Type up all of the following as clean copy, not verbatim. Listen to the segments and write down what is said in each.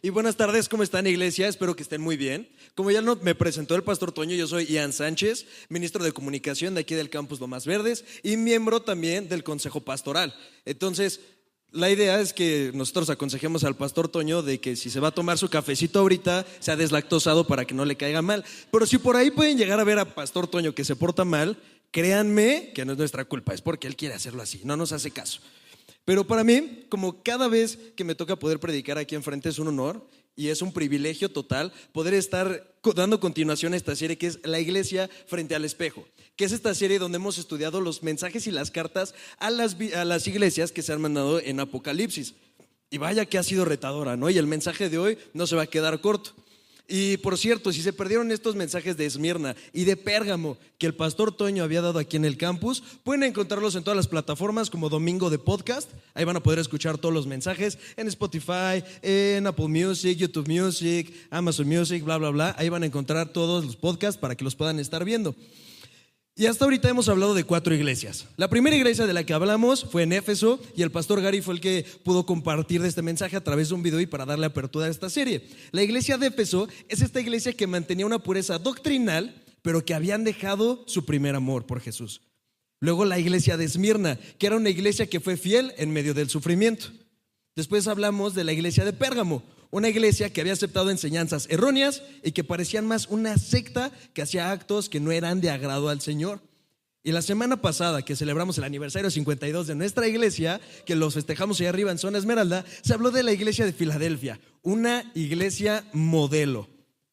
Y buenas tardes, ¿cómo están, iglesia? Espero que estén muy bien. Como ya me presentó el pastor Toño, yo soy Ian Sánchez, ministro de comunicación de aquí del campus Lomas Verdes y miembro también del consejo pastoral. Entonces, la idea es que nosotros aconsejemos al pastor Toño de que si se va a tomar su cafecito ahorita, sea deslactosado para que no le caiga mal. Pero si por ahí pueden llegar a ver a pastor Toño que se porta mal, créanme que no es nuestra culpa, es porque él quiere hacerlo así, no nos hace caso. Pero para mí, como cada vez que me toca poder predicar aquí enfrente es un honor y es un privilegio total poder estar dando continuación a esta serie que es La Iglesia frente al espejo, que es esta serie donde hemos estudiado los mensajes y las cartas a las iglesias que se han mandado en Apocalipsis. Y vaya que ha sido retadora, ¿no? Y el mensaje de hoy no se va a quedar corto. Y por cierto, si se perdieron estos mensajes de Esmirna y de Pérgamo que el pastor Toño había dado aquí en el campus, pueden encontrarlos en todas las plataformas como Domingo de Podcast. Ahí van a poder escuchar todos los mensajes en Spotify, en Apple Music, YouTube Music, Amazon Music, bla, bla, bla. Ahí van a encontrar todos los podcasts para que los puedan estar viendo. Y hasta ahorita hemos hablado de 4 iglesias. La primera iglesia de la que hablamos fue en Éfeso y el pastor Gary fue el que pudo compartir de este mensaje a través de un video y para darle apertura a esta serie. La iglesia de Éfeso es esta iglesia que mantenía una pureza doctrinal, pero que habían dejado su primer amor por Jesús. Luego la iglesia de Esmirna, que era una iglesia que fue fiel en medio del sufrimiento. Después hablamos de la iglesia de Pérgamo, una iglesia que había aceptado enseñanzas erróneas y que parecían más una secta que hacía actos que no eran de agrado al Señor. Y la semana pasada, que celebramos el aniversario 52 de nuestra iglesia, que los festejamos ahí arriba en Zona Esmeralda, se habló de la iglesia de Filadelfia, una iglesia modelo,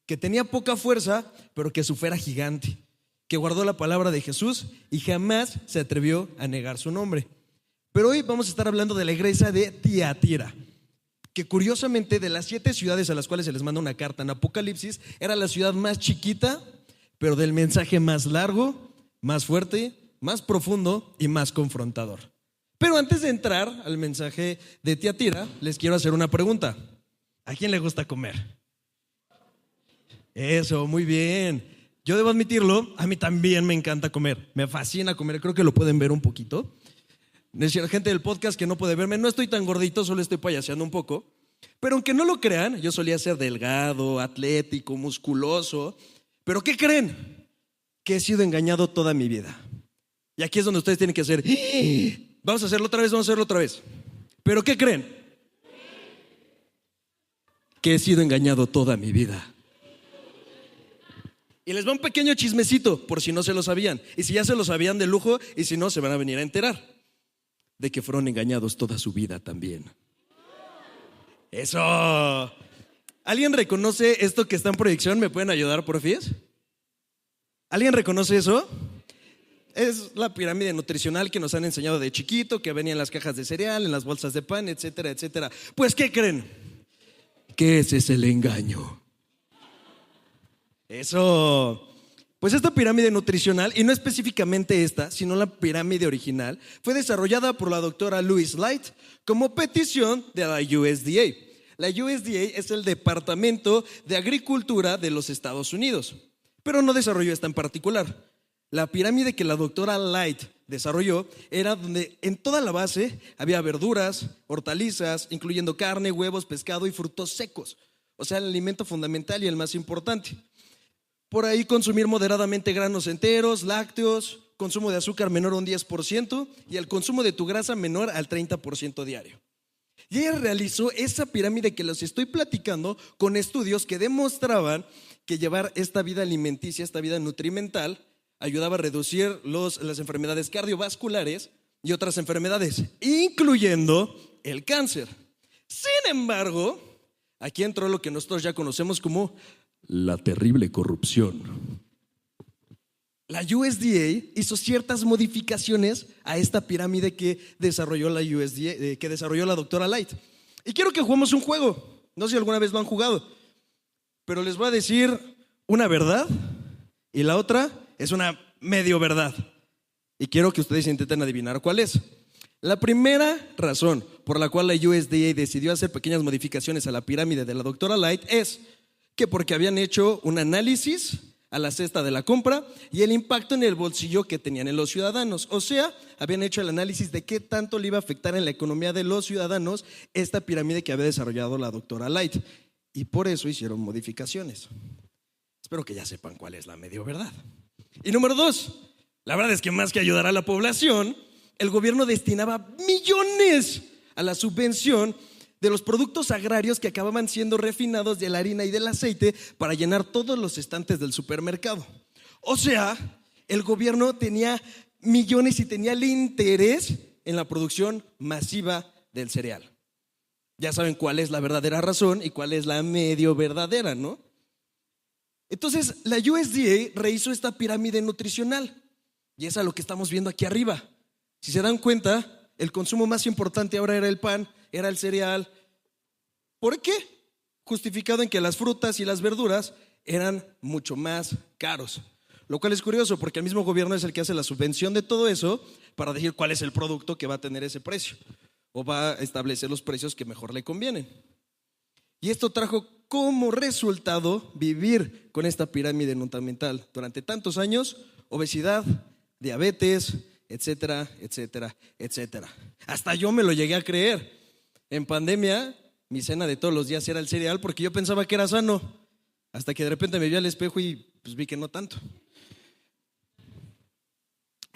que tenía poca fuerza, pero que su fe era gigante, que guardó la palabra de Jesús y jamás se atrevió a negar su nombre. Pero hoy vamos a estar hablando de la iglesia de Tiatira, que curiosamente de las 7 ciudades a las cuales se les manda una carta en Apocalipsis, era la ciudad más chiquita, pero del mensaje más largo, más fuerte, más profundo y más confrontador. Pero antes de entrar al mensaje de Tiatira, les quiero hacer una pregunta. ¿A quién le gusta comer? Eso, muy bien. Yo debo admitirlo, a mí también me encanta comer. Me fascina comer, creo que lo pueden ver un poquito. La gente del podcast que no puede verme, no estoy tan gordito, solo estoy payaseando un poco. Pero aunque no lo crean, yo solía ser delgado, atlético, musculoso. ¿Pero qué creen? Que he sido engañado toda mi vida. Y aquí es donde ustedes tienen que hacer. Vamos a hacerlo otra vez. ¿Pero qué creen? Que he sido engañado toda mi vida. Y les va un pequeño chismecito, por si no se lo sabían. Y si ya se lo sabían, de lujo, y si no, se van a venir a enterar de que fueron engañados toda su vida también. ¡Eso! ¿Alguien reconoce esto que está en proyección? ¿Me pueden ayudar, porfis? ¿Alguien reconoce eso? Es la pirámide nutricional que nos han enseñado de chiquito, que venía en las cajas de cereal, en las bolsas de pan, etcétera, etcétera. Pues, ¿qué creen? Que ese es el engaño. ¡Eso! Pues esta pirámide nutricional, y no específicamente esta, sino la pirámide original, fue desarrollada por la doctora Louise Light como petición de la USDA. La USDA es el Departamento de Agricultura de los Estados Unidos, pero no desarrolló esta en particular. La pirámide que la doctora Light desarrolló era donde en toda la base había verduras, hortalizas, incluyendo carne, huevos, pescado y frutos secos. O sea, el alimento fundamental y el más importante. Por ahí consumir moderadamente granos enteros, lácteos, consumo de azúcar menor a un 10% y el consumo de tu grasa menor al 30% diario. Y ella realizó esa pirámide que les estoy platicando con estudios que demostraban que llevar esta vida alimenticia, esta vida nutrimental, ayudaba a reducir las enfermedades cardiovasculares y otras enfermedades, incluyendo el cáncer. Sin embargo, aquí entró lo que nosotros ya conocemos como la terrible corrupción. La USDA hizo ciertas modificaciones a esta pirámide que desarrolló la USDA, que desarrolló la doctora Light. Y quiero que juguemos un juego. No sé si alguna vez lo han jugado, pero les voy a decir una verdad y la otra es una medio verdad. Y quiero que ustedes intenten adivinar cuál es. La primera razón por la cual la USDA decidió hacer pequeñas modificaciones a la pirámide de la doctora Light es que porque habían hecho un análisis a la cesta de la compra y el impacto en el bolsillo que tenían en los ciudadanos. O sea, habían hecho el análisis de qué tanto le iba a afectar en la economía de los ciudadanos esta pirámide que había desarrollado la doctora Light. y por eso hicieron modificaciones. Espero que ya sepan cuál es la medio verdad. Y número 2, la verdad es que más que ayudar a la población, el gobierno destinaba millones a la subvención de los productos agrarios que acababan siendo refinados de la harina y del aceite para llenar todos los estantes del supermercado. O sea, el gobierno tenía millones y tenía el interés en la producción masiva del cereal. Ya saben cuál es la verdadera razón y cuál es la medio verdadera, ¿no? Entonces, la USDA rehizo esta pirámide nutricional y es a lo que estamos viendo aquí arriba. Si se dan cuenta, el consumo más importante ahora era el pan, era el cereal. ¿Por qué? Justificado en que las frutas y las verduras eran mucho más caros. Lo cual es curioso porque el mismo gobierno es el que hace la subvención de todo eso para decir cuál es el producto que va a tener ese precio o va a establecer los precios que mejor le convienen. Y esto trajo como resultado vivir con esta pirámide nutrimental durante tantos años, obesidad, diabetes, etcétera, etcétera, etcétera. Hasta yo me lo llegué a creer. En pandemia, mi cena de todos los días era el cereal porque yo pensaba que era sano, hasta que de repente me vi al espejo y pues vi que no tanto.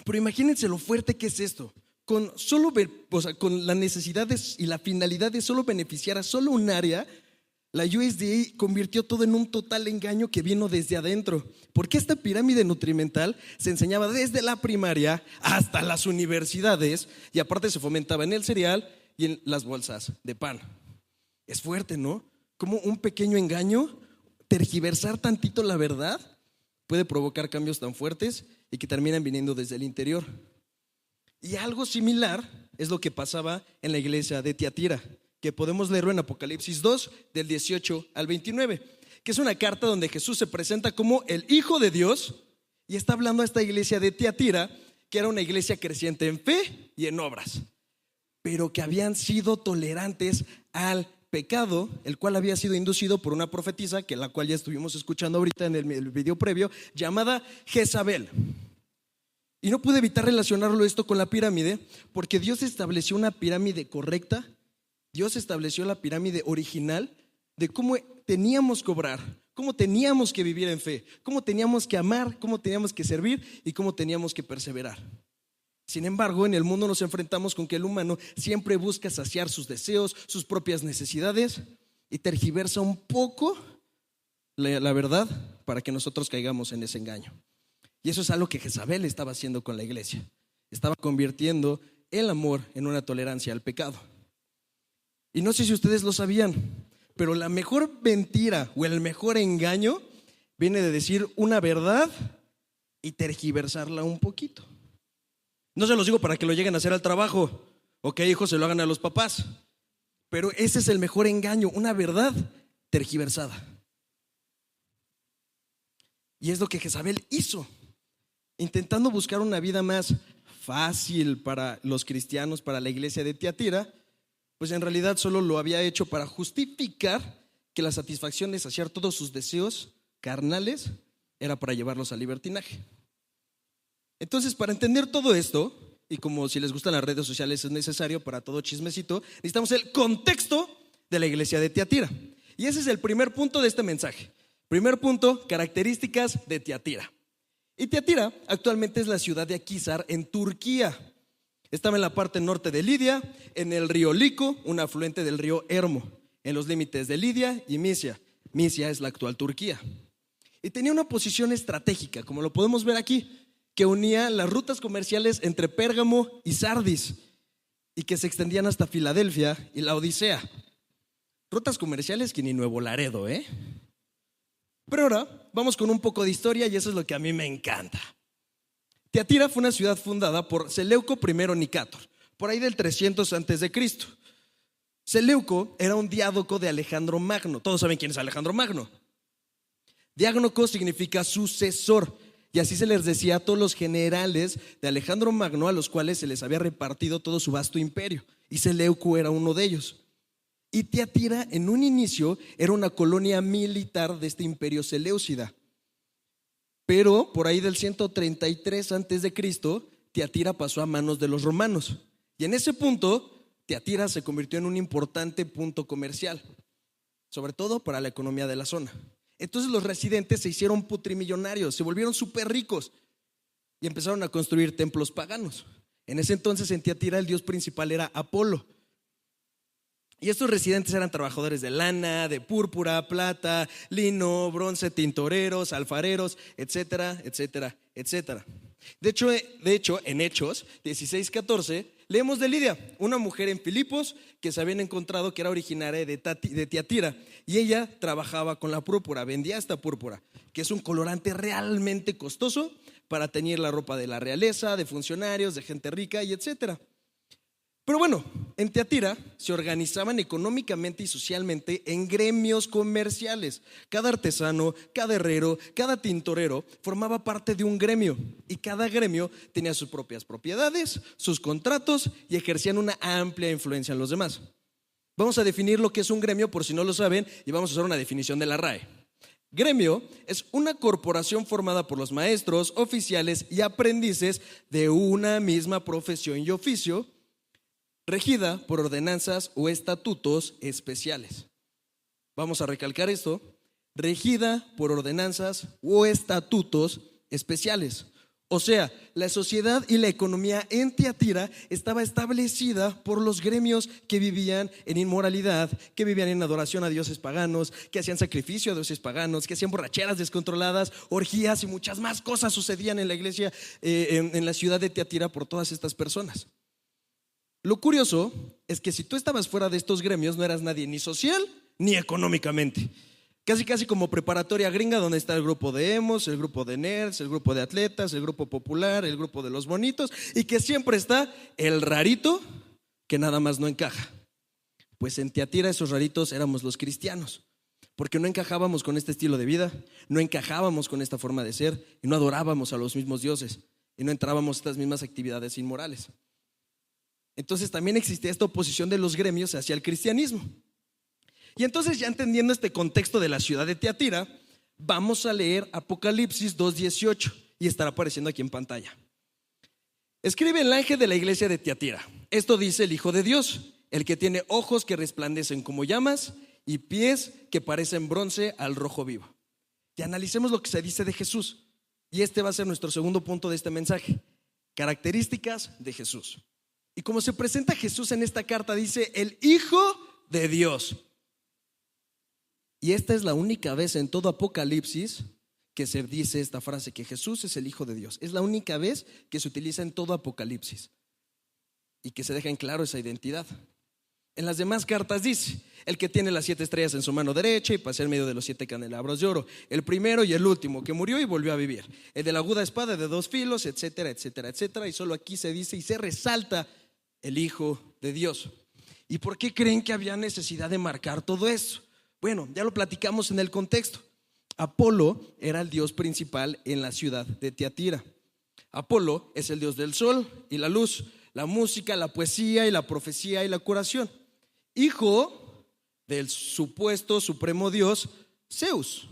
Pero imagínense lo fuerte que es esto. Con la necesidad y la finalidad de solo beneficiar a solo un área, la USDA convirtió todo en un total engaño que vino desde adentro. Porque esta pirámide nutrimental se enseñaba desde la primaria hasta las universidades y aparte se fomentaba en el cereal y en las bolsas de pan. Es fuerte, ¿no? Como un pequeño engaño, tergiversar tantito la verdad, puede provocar cambios tan fuertes y que terminan viniendo desde el interior. Y algo similar es lo que pasaba en la iglesia de Tiatira, que podemos leerlo en Apocalipsis 2, del 18 al 29, que es una carta donde Jesús se presenta como el Hijo de Dios y está hablando a esta iglesia de Tiatira, que era una iglesia creciente en fe y en obras, pero que habían sido tolerantes al pecado, el cual había sido inducido por una profetisa, que la cual ya estuvimos escuchando ahorita en el video previo, llamada Jezabel. Y no pude evitar relacionarlo esto con la pirámide, porque Dios estableció una pirámide correcta. Dios estableció la pirámide original de cómo teníamos que obrar, cómo teníamos que vivir en fe, cómo teníamos que amar, cómo teníamos que servir y cómo teníamos que perseverar. Sin embargo, en el mundo nos enfrentamos con que el humano siempre busca saciar sus deseos, sus propias necesidades y tergiversa un poco la verdad para que nosotros caigamos en ese engaño. Y eso es algo que Jezabel estaba haciendo con la iglesia. Estaba convirtiendo el amor en una tolerancia al pecado. Y no sé si ustedes lo sabían, pero la mejor mentira o el mejor engaño viene de decir una verdad y tergiversarla un poquito. No se los digo para que lo lleguen a hacer al trabajo o que hijos se lo hagan a los papás, pero ese es el mejor engaño, una verdad tergiversada. Y es lo que Jezabel hizo, intentando buscar una vida más fácil para los cristianos, para la iglesia de Tiatira, pues en realidad solo lo había hecho para justificar que la satisfacción de saciar todos sus deseos carnales era para llevarlos al libertinaje. Entonces, para entender todo esto, y como si les gustan las redes sociales es necesario para todo chismecito, necesitamos el contexto de la iglesia de Tiatira. Y ese es el primer punto de este mensaje. Primer punto, características de Tiatira. Y Tiatira actualmente es la ciudad de Akhisar en Turquía. Estaba en la parte norte de Lidia, en el río Lico, un afluente del río Hermo, en los límites de Lidia y Misia. Misia es la actual Turquía. Y tenía una posición estratégica, como lo podemos ver aquí, que unía las rutas comerciales entre Pérgamo y Sardis y que se extendían hasta Filadelfia y la Odisea. Rutas comerciales que ni Nuevo Laredo, ¿eh? Pero ahora vamos con un poco de historia y eso es lo que a mí me encanta. Tiatira fue una ciudad fundada por Seleuco I Nicátor, por ahí del 300 a.C. Seleuco era un diádoco de Alejandro Magno. Todos saben quién es Alejandro Magno. Diádoco significa sucesor. Y así se les decía a todos los generales de Alejandro Magno, a los cuales se les había repartido todo su vasto imperio. Y Seleuco era uno de ellos. Y Tiatira en un inicio era una colonia militar de este imperio seleucida. Pero por ahí del 133 a.C., Tiatira pasó a manos de los romanos. Y en ese punto, Tiatira se convirtió en un importante punto comercial. sobre todo para la economía de la zona. Entonces los residentes se hicieron putrimillonarios, se volvieron súper ricos y empezaron a construir templos paganos. En ese entonces en Tiatira el dios principal era Apolo. Y estos residentes eran trabajadores de lana, de púrpura, plata, lino, bronce, tintoreros, alfareros, etcétera, etcétera, etcétera. De hecho, en Hechos 16:14 leemos de Lidia, una mujer en Filipos que se habían encontrado que era originaria de Tiatira, y ella trabajaba con la púrpura, vendía esta púrpura, que es un colorante realmente costoso para teñir la ropa de la realeza, de funcionarios, de gente rica y etcétera. Pero bueno, en Tiatira se organizaban económicamente y socialmente en gremios comerciales. Cada artesano, cada herrero, cada tintorero formaba parte de un gremio, y cada gremio tenía sus propias propiedades, sus contratos, y ejercían una amplia influencia en los demás. Vamos a definir lo que es un gremio por si no lo saben, y vamos a usar una definición de la RAE. Gremio es una corporación formada por los maestros, oficiales y aprendices de una misma profesión y oficio, regida por ordenanzas o estatutos especiales. Vamos a recalcar esto: regida por ordenanzas o estatutos especiales. O sea, la sociedad y la economía en Tiatira estaba establecida por los gremios que vivían en inmoralidad, que vivían en adoración a dioses paganos, que hacían sacrificio a dioses paganos, que hacían borracheras descontroladas, orgías y muchas más cosas sucedían en la iglesia, en la ciudad de Tiatira, por todas estas personas. Lo curioso es que si tú estabas fuera de estos gremios no eras nadie, ni social ni económicamente. Casi como preparatoria gringa, donde está el grupo de emos, el grupo de nerds, el grupo de atletas, el grupo popular, el grupo de los bonitos, y que siempre está el rarito que nada más no encaja. Pues en Tiatira esos raritos éramos los cristianos, porque no encajábamos con este estilo de vida, no encajábamos con esta forma de ser, y no adorábamos a los mismos dioses, y no entrábamos a estas mismas actividades inmorales. Entonces también existía esta oposición de los gremios hacia el cristianismo. Y entonces, ya entendiendo este contexto de la ciudad de Tiatira, vamos a leer Apocalipsis 2:18, y estará apareciendo aquí en pantalla. Escribe el ángel de la iglesia de Tiatira: esto dice el Hijo de Dios, el que tiene ojos que resplandecen como llamas y pies que parecen bronce al rojo vivo. Y analicemos lo que se dice de Jesús, y este va a ser nuestro segundo punto de este mensaje: características de Jesús. Y como se presenta Jesús en esta carta, dice el Hijo de Dios. Y esta es la única vez en todo Apocalipsis que se dice esta frase, que Jesús es el Hijo de Dios. Es la única vez que se utiliza en todo Apocalipsis y que se deja en claro esa identidad. En las demás cartas dice: el que tiene las 7 estrellas en su mano derecha y pasea en medio de los 7 candelabros de oro, el primero y el último, que murió y volvió a vivir, el de la aguda espada de 2 filos, etcétera, etcétera, etcétera. Y solo aquí se dice y se resalta el Hijo de Dios. ¿Y por qué creen que había necesidad de marcar todo eso? Bueno, ya lo platicamos en el contexto. Apolo era el dios principal en la ciudad de Tiatira. Apolo es el dios del sol y la luz, la música, la poesía y la profecía y la curación. Hijo del supuesto supremo dios Zeus.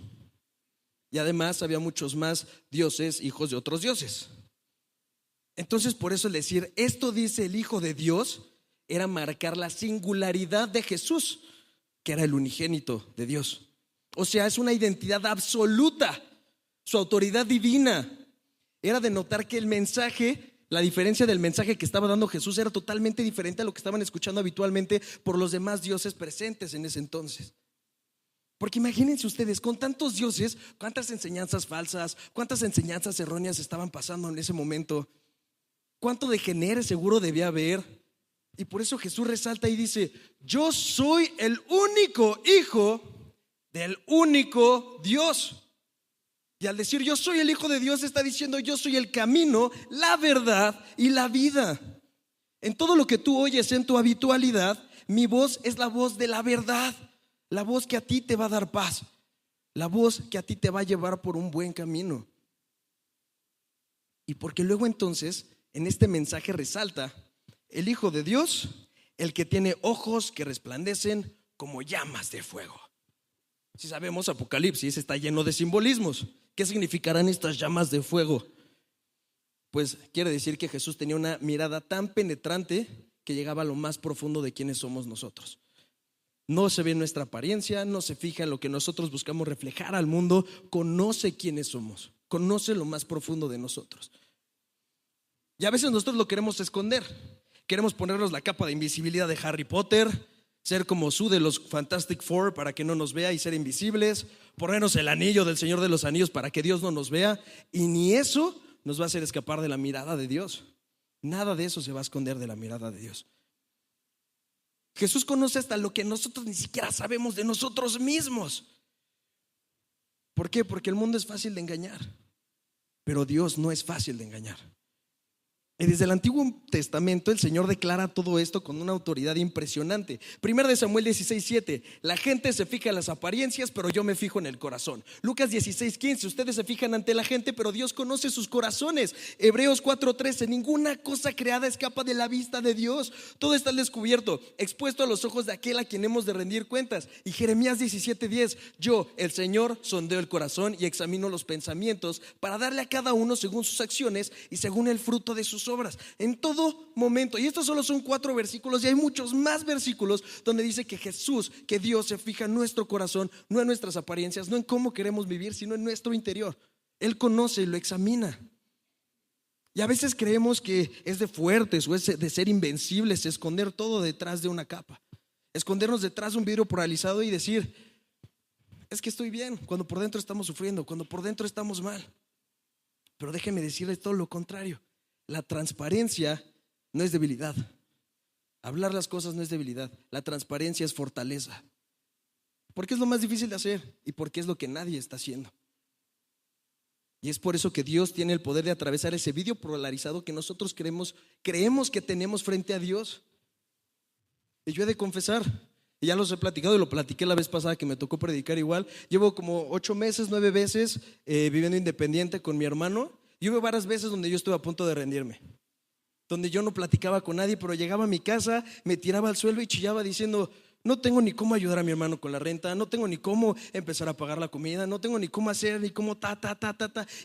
Y además había muchos más dioses, hijos de otros dioses. Entonces, por eso el decir esto dice el Hijo de Dios era marcar la singularidad de Jesús, que era el unigénito de Dios. O sea, es una identidad absoluta, su autoridad divina. Era de notar que el mensaje, la diferencia del mensaje que estaba dando Jesús era totalmente diferente a lo que estaban escuchando habitualmente por los demás dioses presentes en ese entonces. Porque imagínense ustedes, con tantos dioses, cuántas enseñanzas falsas, cuántas enseñanzas erróneas estaban pasando en ese momento. Cuánto degenere seguro debía haber. Y por eso Jesús resalta y dice: yo soy el único hijo del único Dios. Y al decir yo soy el Hijo de Dios, está diciendo yo soy el camino, la verdad y la vida. En todo lo que tú oyes en tu habitualidad, mi voz es la voz de la verdad, la voz que a ti te va a dar paz, la voz que a ti te va a llevar por un buen camino. Y porque luego entonces en este mensaje resalta el Hijo de Dios, el que tiene ojos que resplandecen como llamas de fuego. Si sabemos, Apocalipsis está lleno de simbolismos. ¿Qué significarán estas llamas de fuego? Pues quiere decir que Jesús tenía una mirada tan penetrante que llegaba a lo más profundo de quiénes somos nosotros. No se ve en nuestra apariencia, no se fija en lo que nosotros buscamos reflejar al mundo, conoce quiénes somos, conoce lo más profundo de nosotros. Y a veces nosotros lo queremos esconder. Queremos ponernos la capa de invisibilidad de Harry Potter, ser como Sue de los Fantastic Four para que no nos vea y ser invisibles, ponernos el anillo del Señor de los Anillos para que Dios no nos vea, y ni eso nos va a hacer escapar de la mirada de Dios. Nada de eso se va a esconder de la mirada de Dios. Jesús conoce hasta lo que nosotros ni siquiera sabemos de nosotros mismos. ¿Por qué? Porque el mundo es fácil de engañar, pero Dios no es fácil de engañar. Y desde el Antiguo Testamento el Señor declara todo esto con una autoridad impresionante. 1 Samuel 16:7, la gente se fija en las apariencias, pero yo me fijo en el corazón. Lucas 16:15, ustedes se fijan ante la gente, pero Dios conoce sus corazones. Hebreos 4:13, ninguna cosa creada escapa de la vista de Dios. Todo está al descubierto, expuesto a los ojos de aquel a quien hemos de rendir cuentas. Y Jeremías 17:10, yo, el Señor, sondeo el corazón y examino los pensamientos para darle a cada uno según sus acciones y según el fruto de sus obras. En todo momento, y estos solo son 4 versículos, y hay muchos más versículos donde dice que Jesús, que Dios se fija en nuestro corazón, no en nuestras apariencias, no en cómo queremos vivir, sino en nuestro interior. Él conoce y lo examina. Y a veces creemos que es de fuertes o es de ser invencibles esconder todo detrás de una capa, escondernos detrás de un vidrio polarizado y decir, es que estoy bien, cuando por dentro estamos sufriendo, cuando por dentro estamos mal. Pero déjeme decirles todo lo contrario. La transparencia no es debilidad. Hablar las cosas no es debilidad. La transparencia es fortaleza. Porque es lo más difícil de hacer y porque es lo que nadie está haciendo. Y es por eso que Dios tiene el poder de atravesar ese vidrio polarizado que nosotros creemos que tenemos frente a Dios. Y yo he de confesar, y ya los he platicado y lo platiqué la vez pasada que me tocó predicar igual. Llevo como 8 meses, 9 veces viviendo independiente con mi hermano. Y hubo varias veces donde yo estuve a punto de rendirme, donde yo no platicaba con nadie, pero llegaba a mi casa, me tiraba al suelo y chillaba diciendo, no tengo ni cómo ayudar a mi hermano con la renta, no tengo ni cómo empezar a pagar la comida, no tengo ni cómo hacer, ni cómo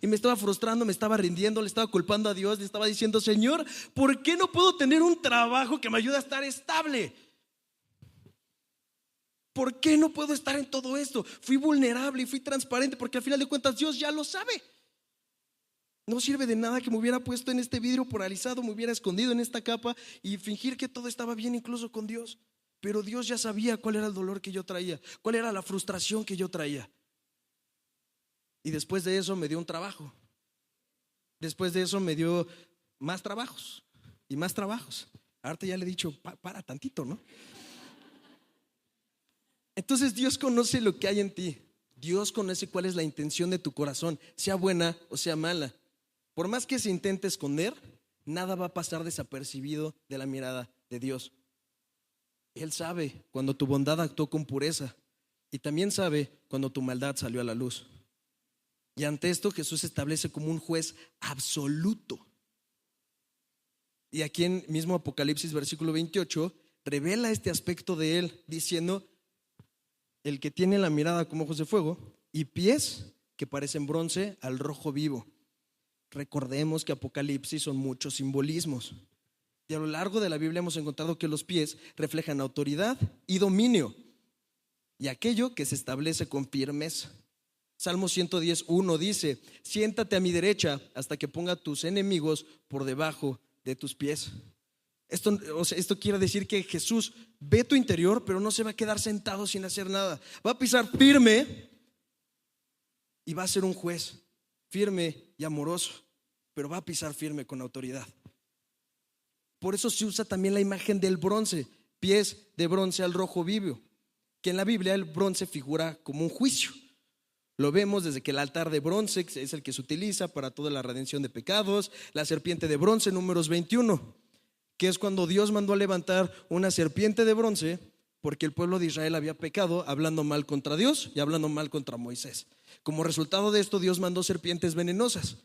y me estaba frustrando, me estaba rindiendo, le estaba culpando a Dios, le estaba diciendo, Señor, ¿por qué no puedo tener un trabajo que me ayude a estar estable? ¿Por qué no puedo estar en todo esto? Fui vulnerable y fui transparente porque al final de cuentas Dios ya lo sabe. No sirve de nada que me hubiera puesto en este vidrio polarizado, me hubiera escondido en esta capa y fingir que todo estaba bien incluso con Dios. Pero Dios ya sabía cuál era el dolor que yo traía, cuál era la frustración que yo traía. Y después de eso me dio un trabajo. Después de eso me dio más trabajos y más trabajos. Ahorita ya le he dicho, para tantito, ¿no? Entonces Dios conoce lo que hay en ti. Dios conoce cuál es la intención de tu corazón, sea buena o sea mala. Por más que se intente esconder, nada va a pasar desapercibido de la mirada de Dios. Él sabe cuando tu bondad actuó con pureza y también sabe cuando tu maldad salió a la luz. Y ante esto Jesús se establece como un juez absoluto. Y aquí en mismo Apocalipsis versículo 28 revela este aspecto de Él diciendo, el que tiene la mirada como ojos de fuego y pies que parecen bronce al rojo vivo. Recordemos que Apocalipsis son muchos simbolismos. Y a lo largo de la Biblia hemos encontrado que los pies reflejan autoridad y dominio y aquello que se establece con firmeza. Salmo 110:1 dice, siéntate a mi derecha hasta que ponga tus enemigos por debajo de tus pies. Esto quiere decir que Jesús ve tu interior, pero no se va a quedar sentado sin hacer nada. Va a pisar firme y va a ser un juez firme y amoroso, pero va a pisar firme con autoridad. Por eso se usa también la imagen del bronce, pies de bronce al rojo vivo, que en la Biblia el bronce figura como un juicio. Lo vemos desde que el altar de bronce es el que se utiliza para toda la redención de pecados, la serpiente de bronce, Números 21, que es cuando Dios mandó a levantar una serpiente de bronce porque el pueblo de Israel había pecado hablando mal contra Dios y hablando mal contra Moisés. Como resultado de esto, Dios mandó serpientes venenosas,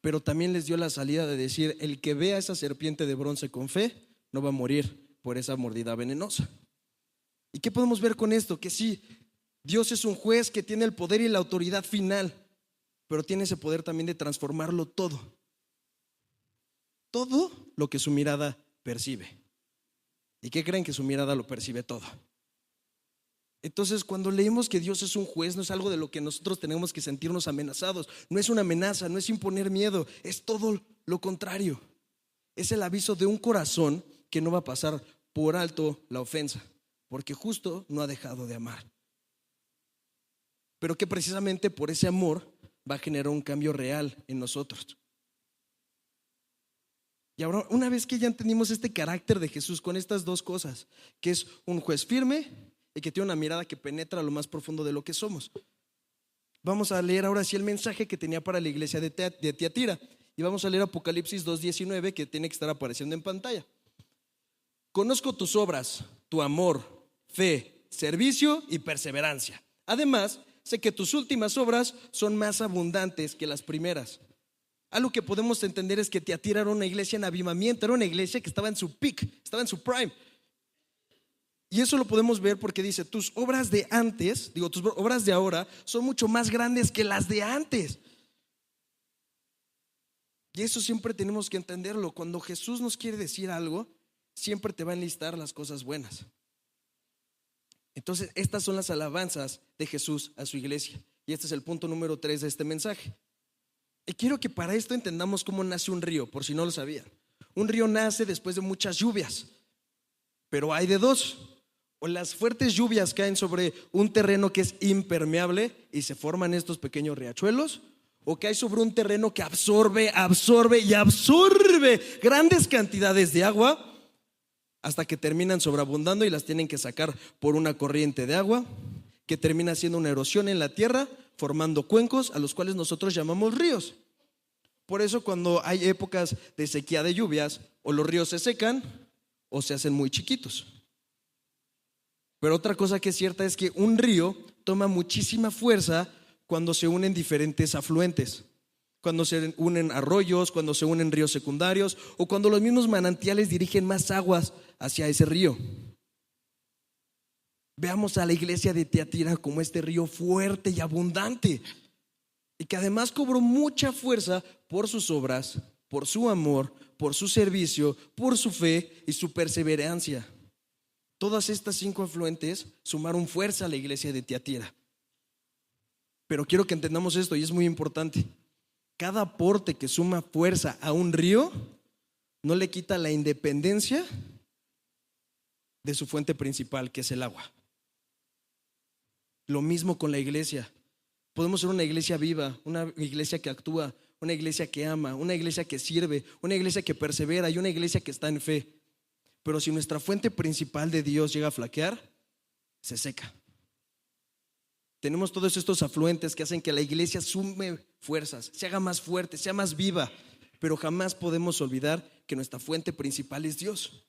pero también les dio la salida de decir, el que vea esa serpiente de bronce con fe no va a morir por esa mordida venenosa. ¿Y qué podemos ver con esto? Que sí, Dios es un juez que tiene el poder y la autoridad final, pero tiene ese poder también de transformarlo todo lo que su mirada percibe. ¿Y qué creen? Que su mirada lo percibe todo. Entonces, cuando leemos que Dios es un juez, no es algo de lo que nosotros tenemos que sentirnos amenazados. No es una amenaza, no es imponer miedo, es todo lo contrario. Es el aviso de un corazón que no va a pasar por alto la ofensa, porque justo no ha dejado de amar. Pero que precisamente por ese amor va a generar un cambio real en nosotros. Y ahora, una vez que ya entendimos este carácter de Jesús con estas dos cosas, que es un juez firme y que tiene una mirada que penetra lo más profundo de lo que somos, vamos a leer ahora sí el mensaje que tenía para la iglesia de Tiatira. Y vamos a leer Apocalipsis 2:19, que tiene que estar apareciendo en pantalla. Conozco tus obras, tu amor, fe, servicio y perseverancia. Además, sé que tus últimas obras son más abundantes que las primeras. Algo que podemos entender es que Tiatira era una iglesia en avivamiento, era una iglesia que estaba en su peak, estaba en su prime. Y eso lo podemos ver porque dice, tus obras de antes, tus obras de ahora son mucho más grandes que las de antes. Y eso siempre tenemos que entenderlo. Cuando Jesús nos quiere decir algo, siempre te va a enlistar las cosas buenas. Entonces, estas son las alabanzas de Jesús a su iglesia. Y este es el punto número 3 de este mensaje. Y quiero que para esto entendamos cómo nace un río, por si no lo sabían. Un río nace después de muchas lluvias, pero hay de dos. O las fuertes lluvias caen sobre un terreno que es impermeable y se forman estos pequeños riachuelos, o cae sobre un terreno que absorbe grandes cantidades de agua hasta que terminan sobreabundando y las tienen que sacar por una corriente de agua que termina siendo una erosión en la tierra, formando cuencos a los cuales nosotros llamamos ríos. Por eso cuando hay épocas de sequía de lluvias, o los ríos se secan o se hacen muy chiquitos. Pero otra cosa que es cierta es que un río toma muchísima fuerza cuando se unen diferentes afluentes, cuando se unen arroyos, cuando se unen ríos secundarios o cuando los mismos manantiales dirigen más aguas hacia ese río. Veamos a la iglesia de Tiatira como este río fuerte y abundante, y que además cobró mucha fuerza por sus obras, por su amor, por su servicio, por su fe y su perseverancia. Todas estas 5 afluentes sumaron fuerza a la iglesia de Tiatira. Pero quiero que entendamos esto, y es muy importante. Cada aporte que suma fuerza a un río no le quita la independencia de su fuente principal, que es el agua. Lo mismo con la iglesia. Podemos ser una iglesia viva, una iglesia que actúa, una iglesia que ama, una iglesia que sirve, una iglesia que persevera y una iglesia que está en fe. Pero si nuestra fuente principal de Dios llega a flaquear, se seca. Tenemos todos estos afluentes que hacen que la iglesia sume fuerzas, se haga más fuerte, sea más viva, pero jamás podemos olvidar que nuestra fuente principal es Dios.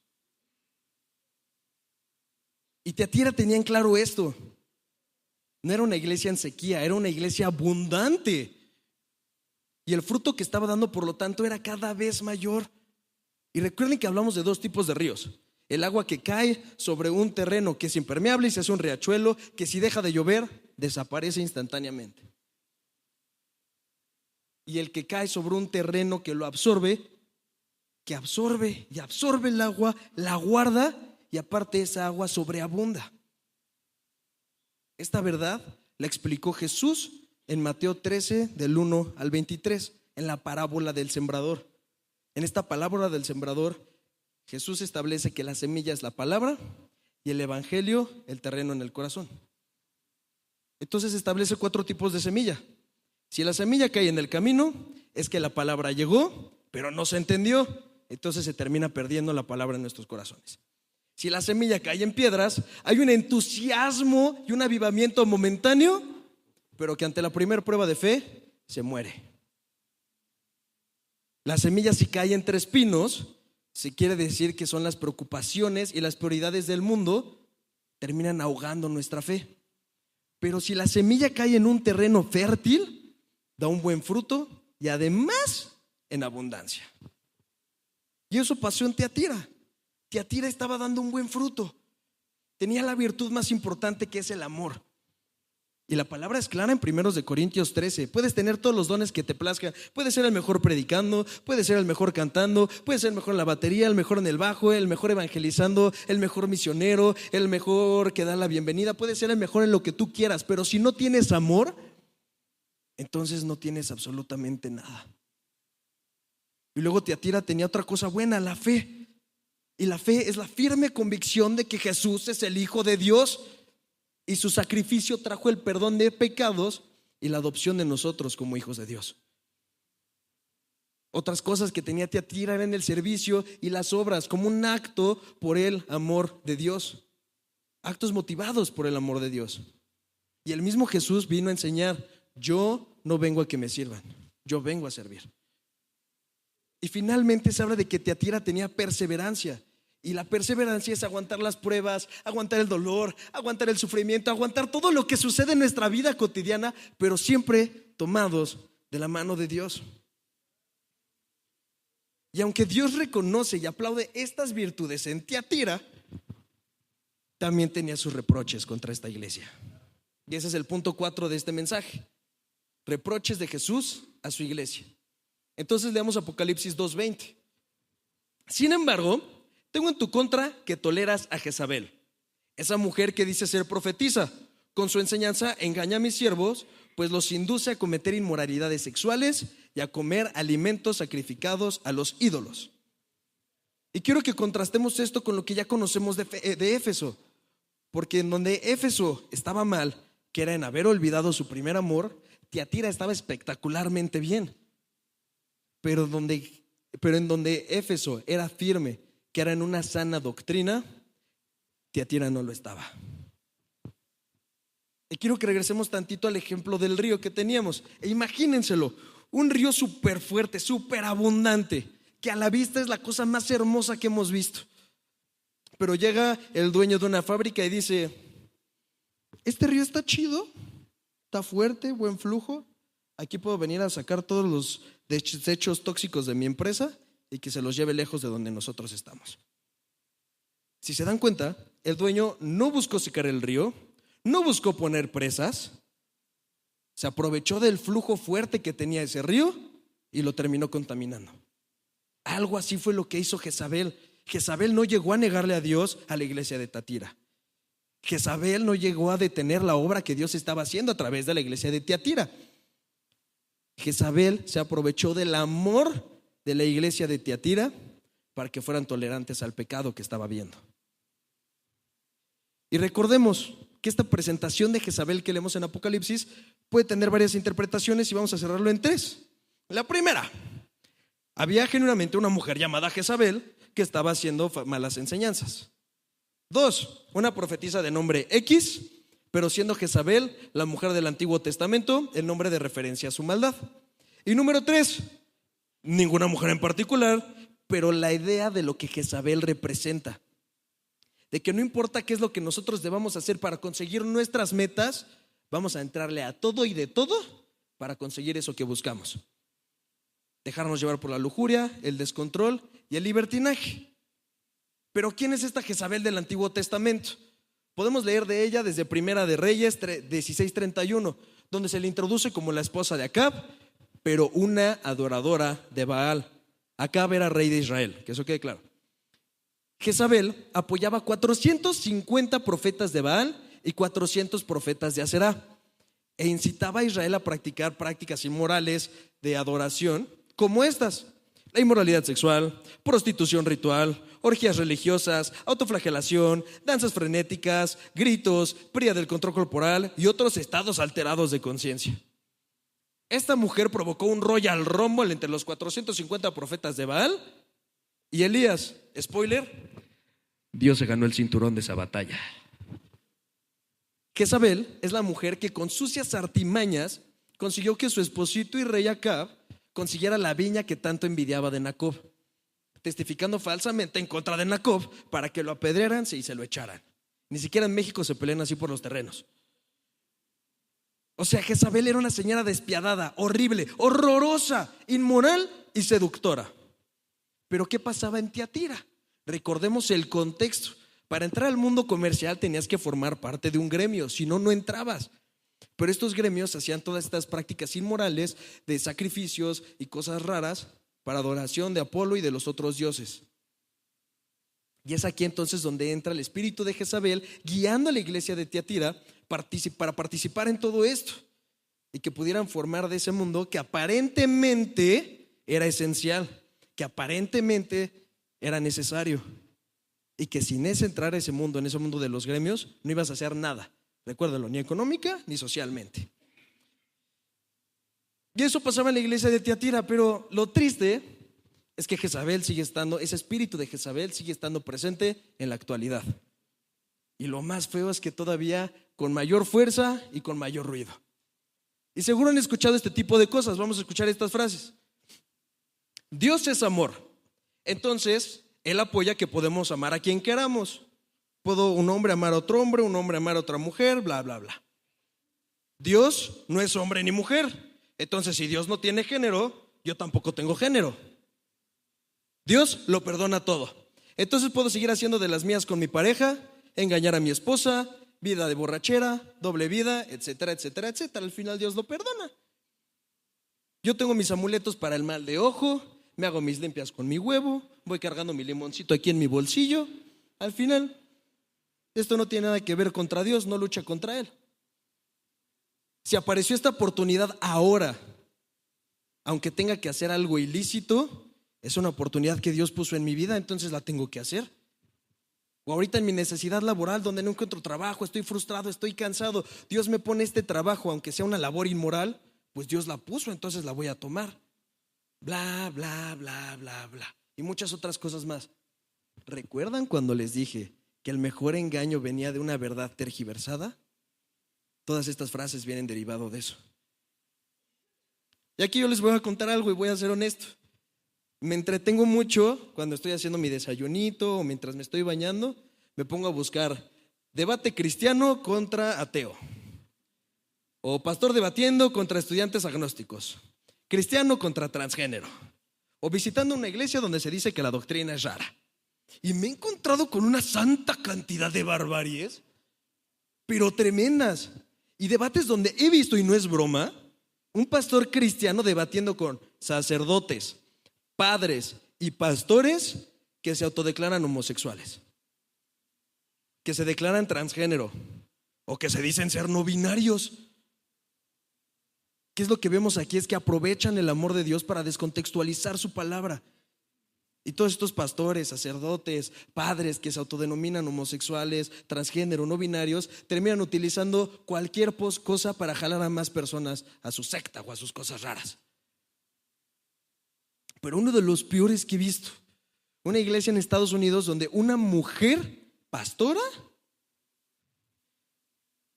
Y Tiatira tenían claro esto. No era una iglesia en sequía, era una iglesia abundante. Y el fruto que estaba dando, por lo tanto, era cada vez mayor. Y recuerden que hablamos de 2 tipos de ríos. El agua que cae sobre un terreno que es impermeable y se hace un riachuelo que si deja de llover, desaparece instantáneamente. Y el que cae sobre un terreno que lo absorbe, que absorbe y absorbe el agua, la guarda y aparte esa agua sobreabunda. Esta verdad la explicó Jesús en Mateo 13 del 1 al 23, en la parábola del sembrador. En esta parábola del sembrador, Jesús establece que la semilla es la palabra y el evangelio el terreno en el corazón. Entonces establece 4 tipos de semilla. Si la semilla cae en el camino, es que la palabra llegó, pero no se entendió, entonces se termina perdiendo la palabra en nuestros corazones. Si la semilla cae en piedras, hay un entusiasmo y un avivamiento momentáneo, pero que ante la primera prueba de fe se muere. La semilla, si cae entre espinos, se quiere decir que son las preocupaciones y las prioridades del mundo, terminan ahogando nuestra fe. Pero si la semilla cae en un terreno fértil, da un buen fruto y además en abundancia. Y eso pasó en Tiatira. Tiatira estaba dando un buen fruto. Tenía la virtud más importante, que es el amor. Y la palabra es clara en 1 Corintios 13. Puedes tener todos los dones que te plazcan. Puedes ser el mejor predicando, puedes ser el mejor cantando, puedes ser el mejor en la batería, el mejor en el bajo, el mejor evangelizando, el mejor misionero, el mejor que da la bienvenida. Puedes ser el mejor en lo que tú quieras, pero si no tienes amor, entonces no tienes absolutamente nada. Y luego Tiatira tenía otra cosa buena, la fe. Y la fe es la firme convicción de que Jesús es el Hijo de Dios y su sacrificio trajo el perdón de pecados y la adopción de nosotros como hijos de Dios. Otras cosas que tenía Tiatira eran el servicio y las obras como un acto por el amor de Dios. Actos motivados por el amor de Dios. Y el mismo Jesús vino a enseñar: yo no vengo a que me sirvan, yo vengo a servir. Y finalmente se habla de que Tiatira tenía perseverancia. Y la perseverancia es aguantar las pruebas, aguantar el dolor, aguantar el sufrimiento, aguantar todo lo que sucede en nuestra vida cotidiana, pero siempre tomados de la mano de Dios. Y aunque Dios reconoce y aplaude estas virtudes en Tiatira, también tenía sus reproches contra esta iglesia. Y ese es el punto 4 de este mensaje: reproches de Jesús a su iglesia. Entonces leamos Apocalipsis 2:20. Sin embargo, tengo en tu contra que toleras a Jezabel, esa mujer que dice ser profetisa. Con su enseñanza engaña a mis siervos, pues los induce a cometer inmoralidades sexuales y a comer alimentos sacrificados a los ídolos. Y quiero que contrastemos esto con lo que ya conocemos de Éfeso, porque en donde Éfeso estaba mal, que era en haber olvidado su primer amor, Tiatira estaba espectacularmente bien. Pero en donde Éfeso era firme, que era en una sana doctrina, Tiatira no lo estaba. Y quiero que regresemos tantito al ejemplo del río que teníamos. E imagínenselo, un río súper fuerte, súper abundante, que a la vista es la cosa más hermosa que hemos visto. Pero llega el dueño de una fábrica y dice: este río está chido, está fuerte, buen flujo. Aquí puedo venir a sacar todos los desechos tóxicos de mi empresa y que se los lleve lejos de donde nosotros estamos. Si se dan cuenta, el dueño no buscó secar el río, no buscó poner presas, se aprovechó del flujo fuerte que tenía ese río y lo terminó contaminando. Algo así fue lo que hizo Jezabel. Jezabel no llegó a negarle a Dios a la iglesia de Tiatira. Jezabel no llegó a detener la obra que Dios estaba haciendo a través de la iglesia de Tiatira. Jezabel se aprovechó del amor de la iglesia de Tiatira para que fueran tolerantes al pecado que estaba viendo. Y recordemos que esta presentación de Jezabel que leemos en Apocalipsis puede tener varias interpretaciones y vamos a cerrarlo en 3. La primera: había genuinamente una mujer llamada Jezabel que estaba haciendo malas enseñanzas. 2, una profetisa de nombre X, pero siendo Jezabel la mujer del Antiguo Testamento, el nombre de referencia a su maldad. Y número 3, ninguna mujer en particular, pero la idea de lo que Jezabel representa, de que no importa qué es lo que nosotros debamos hacer para conseguir nuestras metas, vamos a entrarle a todo y de todo para conseguir eso que buscamos. Dejarnos llevar por la lujuria, el descontrol y el libertinaje. Pero ¿quién es esta Jezabel del Antiguo Testamento? Podemos leer de ella desde Primera de Reyes 16:31, donde se le introduce como la esposa de Acab, pero una adoradora de Baal. Acab era rey de Israel, que eso quede claro. Jezabel apoyaba 450 profetas de Baal y 400 profetas de Aserá, e incitaba a Israel a practicar prácticas inmorales de adoración como estas: la inmoralidad sexual, prostitución ritual, orgías religiosas, autoflagelación, danzas frenéticas, gritos, pérdida del control corporal y otros estados alterados de conciencia. Esta mujer provocó un Royal Rumble entre los 450 profetas de Baal y Elías. Spoiler: Dios se ganó el cinturón de esa batalla. Jezabel es la mujer que con sucias artimañas consiguió que su esposito y rey Acab consiguiera la viña que tanto envidiaba de Nacob, testificando falsamente en contra de Nacob para que lo apedrearan y se lo echaran. Ni siquiera en México se pelean así por los terrenos. O sea, Jezabel era una señora despiadada, horrible, horrorosa, inmoral y seductora. Pero ¿qué pasaba en Tiatira? Recordemos el contexto. Para entrar al mundo comercial tenías que formar parte de un gremio, si no, no entrabas. Pero estos gremios hacían todas estas prácticas inmorales de sacrificios y cosas raras para adoración de Apolo y de los otros dioses. Y es aquí entonces donde entra el espíritu de Jezabel guiando a la iglesia de Tiatira para participar en todo esto y que pudieran formar de ese mundo que aparentemente era esencial, que aparentemente era necesario y que sin ese entrar a ese mundo, en ese mundo de los gremios, no ibas a hacer nada, recuérdalo, ni económica ni socialmente. Y eso pasaba en la iglesia de Tiatira, pero lo triste es que Jezabel sigue estando, ese espíritu de Jezabel sigue estando presente en la actualidad. Y lo más feo es que todavía con mayor fuerza y con mayor ruido. Y seguro han escuchado este tipo de cosas. Vamos a escuchar estas frases. Dios es amor. Entonces, Él apoya que podemos amar a quien queramos. Puedo un hombre amar a otro hombre, un hombre amar a otra mujer, bla, bla, bla. Dios no es hombre ni mujer. Entonces, si Dios no tiene género, yo tampoco tengo género. Dios lo perdona todo. Entonces puedo seguir haciendo de las mías con mi pareja, engañar a mi esposa, vida de borrachera, doble vida, etcétera, etcétera, etcétera. Al final Dios lo perdona. Yo tengo mis amuletos para el mal de ojo, me hago mis limpias con mi huevo, voy cargando mi limoncito aquí en mi bolsillo. Al final, esto no tiene nada que ver contra Dios, no lucha contra Él. Si apareció esta oportunidad ahora, aunque tenga que hacer algo ilícito, es una oportunidad que Dios puso en mi vida, entonces la tengo que hacer. O ahorita en mi necesidad laboral, donde no encuentro trabajo, estoy frustrado, estoy cansado, Dios me pone este trabajo, aunque sea una labor inmoral, pues Dios la puso, entonces la voy a tomar. Bla, bla, bla, bla, bla. Y muchas otras cosas más. ¿Recuerdan cuando les dije que el mejor engaño venía de una verdad tergiversada? Todas estas frases vienen derivado de eso. Y aquí yo les voy a contar algo y voy a ser honesto. Me entretengo mucho cuando estoy haciendo mi desayunito o mientras me estoy bañando. Me pongo a buscar debate cristiano contra ateo, o pastor debatiendo contra estudiantes agnósticos, cristiano contra transgénero, o visitando una iglesia donde se dice que la doctrina es rara. Y me he encontrado con una santa cantidad de barbaries, pero tremendas. Y debates donde he visto, y no es broma, un pastor cristiano debatiendo con sacerdotes, padres y pastores que se autodeclaran homosexuales, que se declaran transgénero o que se dicen ser no binarios. ¿Qué es lo que vemos aquí? Es que aprovechan el amor de Dios para descontextualizar su palabra. Y todos estos pastores, sacerdotes, padres que se autodenominan homosexuales, transgénero, no binarios, terminan utilizando cualquier cosa para jalar a más personas a su secta o a sus cosas raras. Pero uno de los peores que he visto, una iglesia en Estados Unidos donde una mujer pastora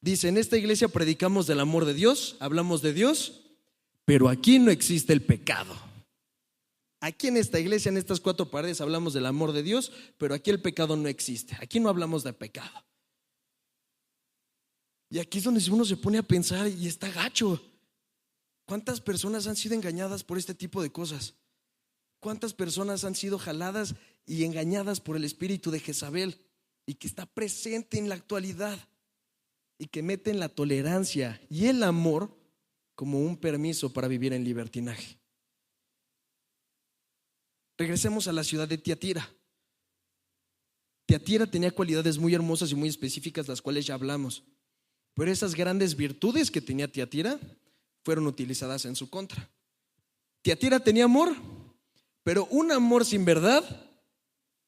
dice: en esta iglesia predicamos del amor de Dios, hablamos de Dios, pero aquí no existe el pecado. Aquí en esta iglesia, en estas 4 paredes, hablamos del amor de Dios, pero aquí el pecado no existe. Aquí no hablamos de pecado. Y aquí es donde uno se pone a pensar y está gacho. ¿Cuántas personas han sido engañadas por este tipo de cosas? ¿Cuántas personas han sido jaladas y engañadas por el espíritu de Jezabel y que está presente en la actualidad y que meten la tolerancia y el amor como un permiso para vivir en libertinaje? Regresemos a la ciudad de Tiatira. Tiatira tenía cualidades muy hermosas y muy específicas, las cuales ya hablamos. Pero esas grandes virtudes que tenía Tiatira fueron utilizadas en su contra. Tiatira tenía amor, pero un amor sin verdad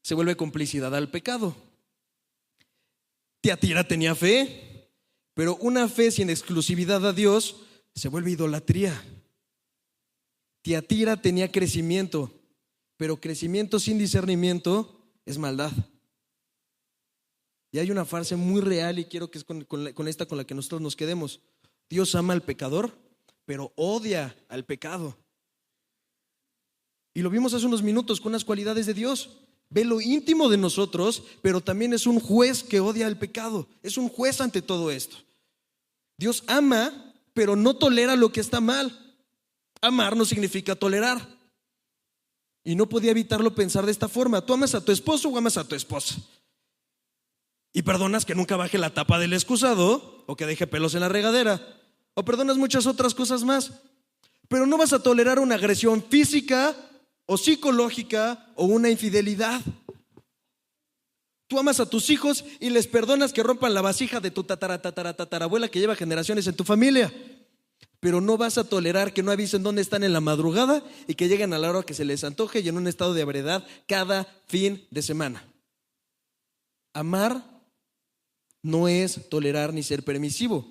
se vuelve complicidad al pecado. Tiatira tenía fe, pero una fe sin exclusividad a Dios se vuelve idolatría. Tiatira tenía crecimiento, pero crecimiento sin discernimiento es maldad. Y hay una frase muy real y quiero que es con esta con la que nosotros nos quedemos. Dios ama al pecador, pero odia al pecado. Y lo vimos hace unos minutos con las cualidades de Dios. Ve lo íntimo de nosotros, pero también es un juez que odia al pecado. Es un juez ante todo esto. Dios ama, pero no tolera lo que está mal. Amar no significa tolerar. Y no podía evitarlo pensar de esta forma: ¿tú amas a tu esposo o amas a tu esposa? ¿Y perdonas que nunca baje la tapa del excusado o que deje pelos en la regadera? o perdonas muchas otras cosas más, pero no vas a tolerar una agresión física o psicológica o una infidelidad. Tú amas a tus hijos y les perdonas que rompan la vasija de tu tatarabuela que lleva generaciones en tu familia, pero no vas a tolerar que no avisen dónde están en la madrugada y que lleguen a la hora que se les antoje y en un estado de ebriedad cada fin de semana. Amar no es tolerar ni ser permisivo.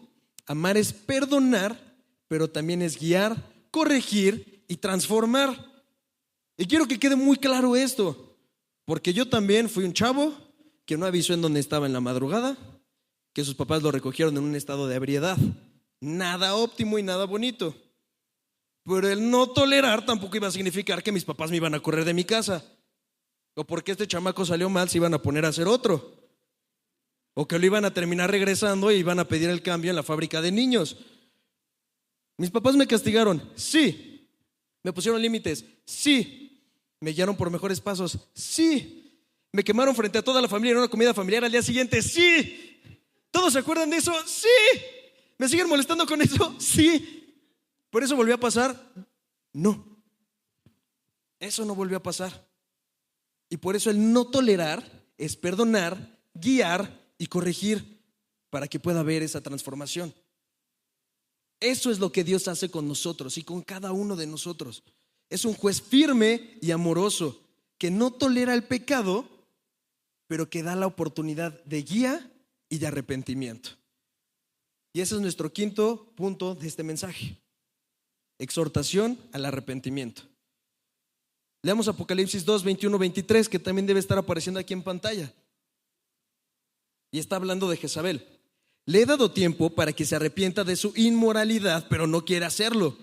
Amar es perdonar, pero también es guiar, corregir y transformar. Y quiero que quede muy claro esto, porque yo también fui un chavo que no avisó en dónde estaba en la madrugada, que sus papás lo recogieron en un estado de ebriedad. Nada óptimo y nada bonito. Pero el no tolerar tampoco iba a significar que mis papás me iban a correr de mi casa, o porque este chamaco salió mal se iban a poner a hacer otro, o que lo iban a terminar regresando y iban a pedir el cambio en la fábrica de niños. Mis papás me castigaron, sí. Me pusieron límites, sí. Me guiaron por mejores pasos, sí. Me quemaron frente a toda la familia en una comida familiar al día siguiente, sí. ¿Todos se acuerdan de eso? Sí. ¿Me siguen molestando con eso? Sí. ¿Por eso volvió a pasar? No. Eso no volvió a pasar. Y por eso el no tolerar es perdonar, guiar y corregir para que pueda haber esa transformación. Eso es lo que Dios hace con nosotros y con cada uno de nosotros. Es un juez firme y amoroso que no tolera el pecado, pero que da la oportunidad de guía y de arrepentimiento. Y ese es nuestro quinto punto de este mensaje: exhortación al arrepentimiento. Leamos Apocalipsis 2, 21, 23, que también debe estar apareciendo aquí en pantalla. Y está hablando de Jezabel. Le he dado tiempo para que se arrepienta de su inmoralidad, pero no quiere hacerlo.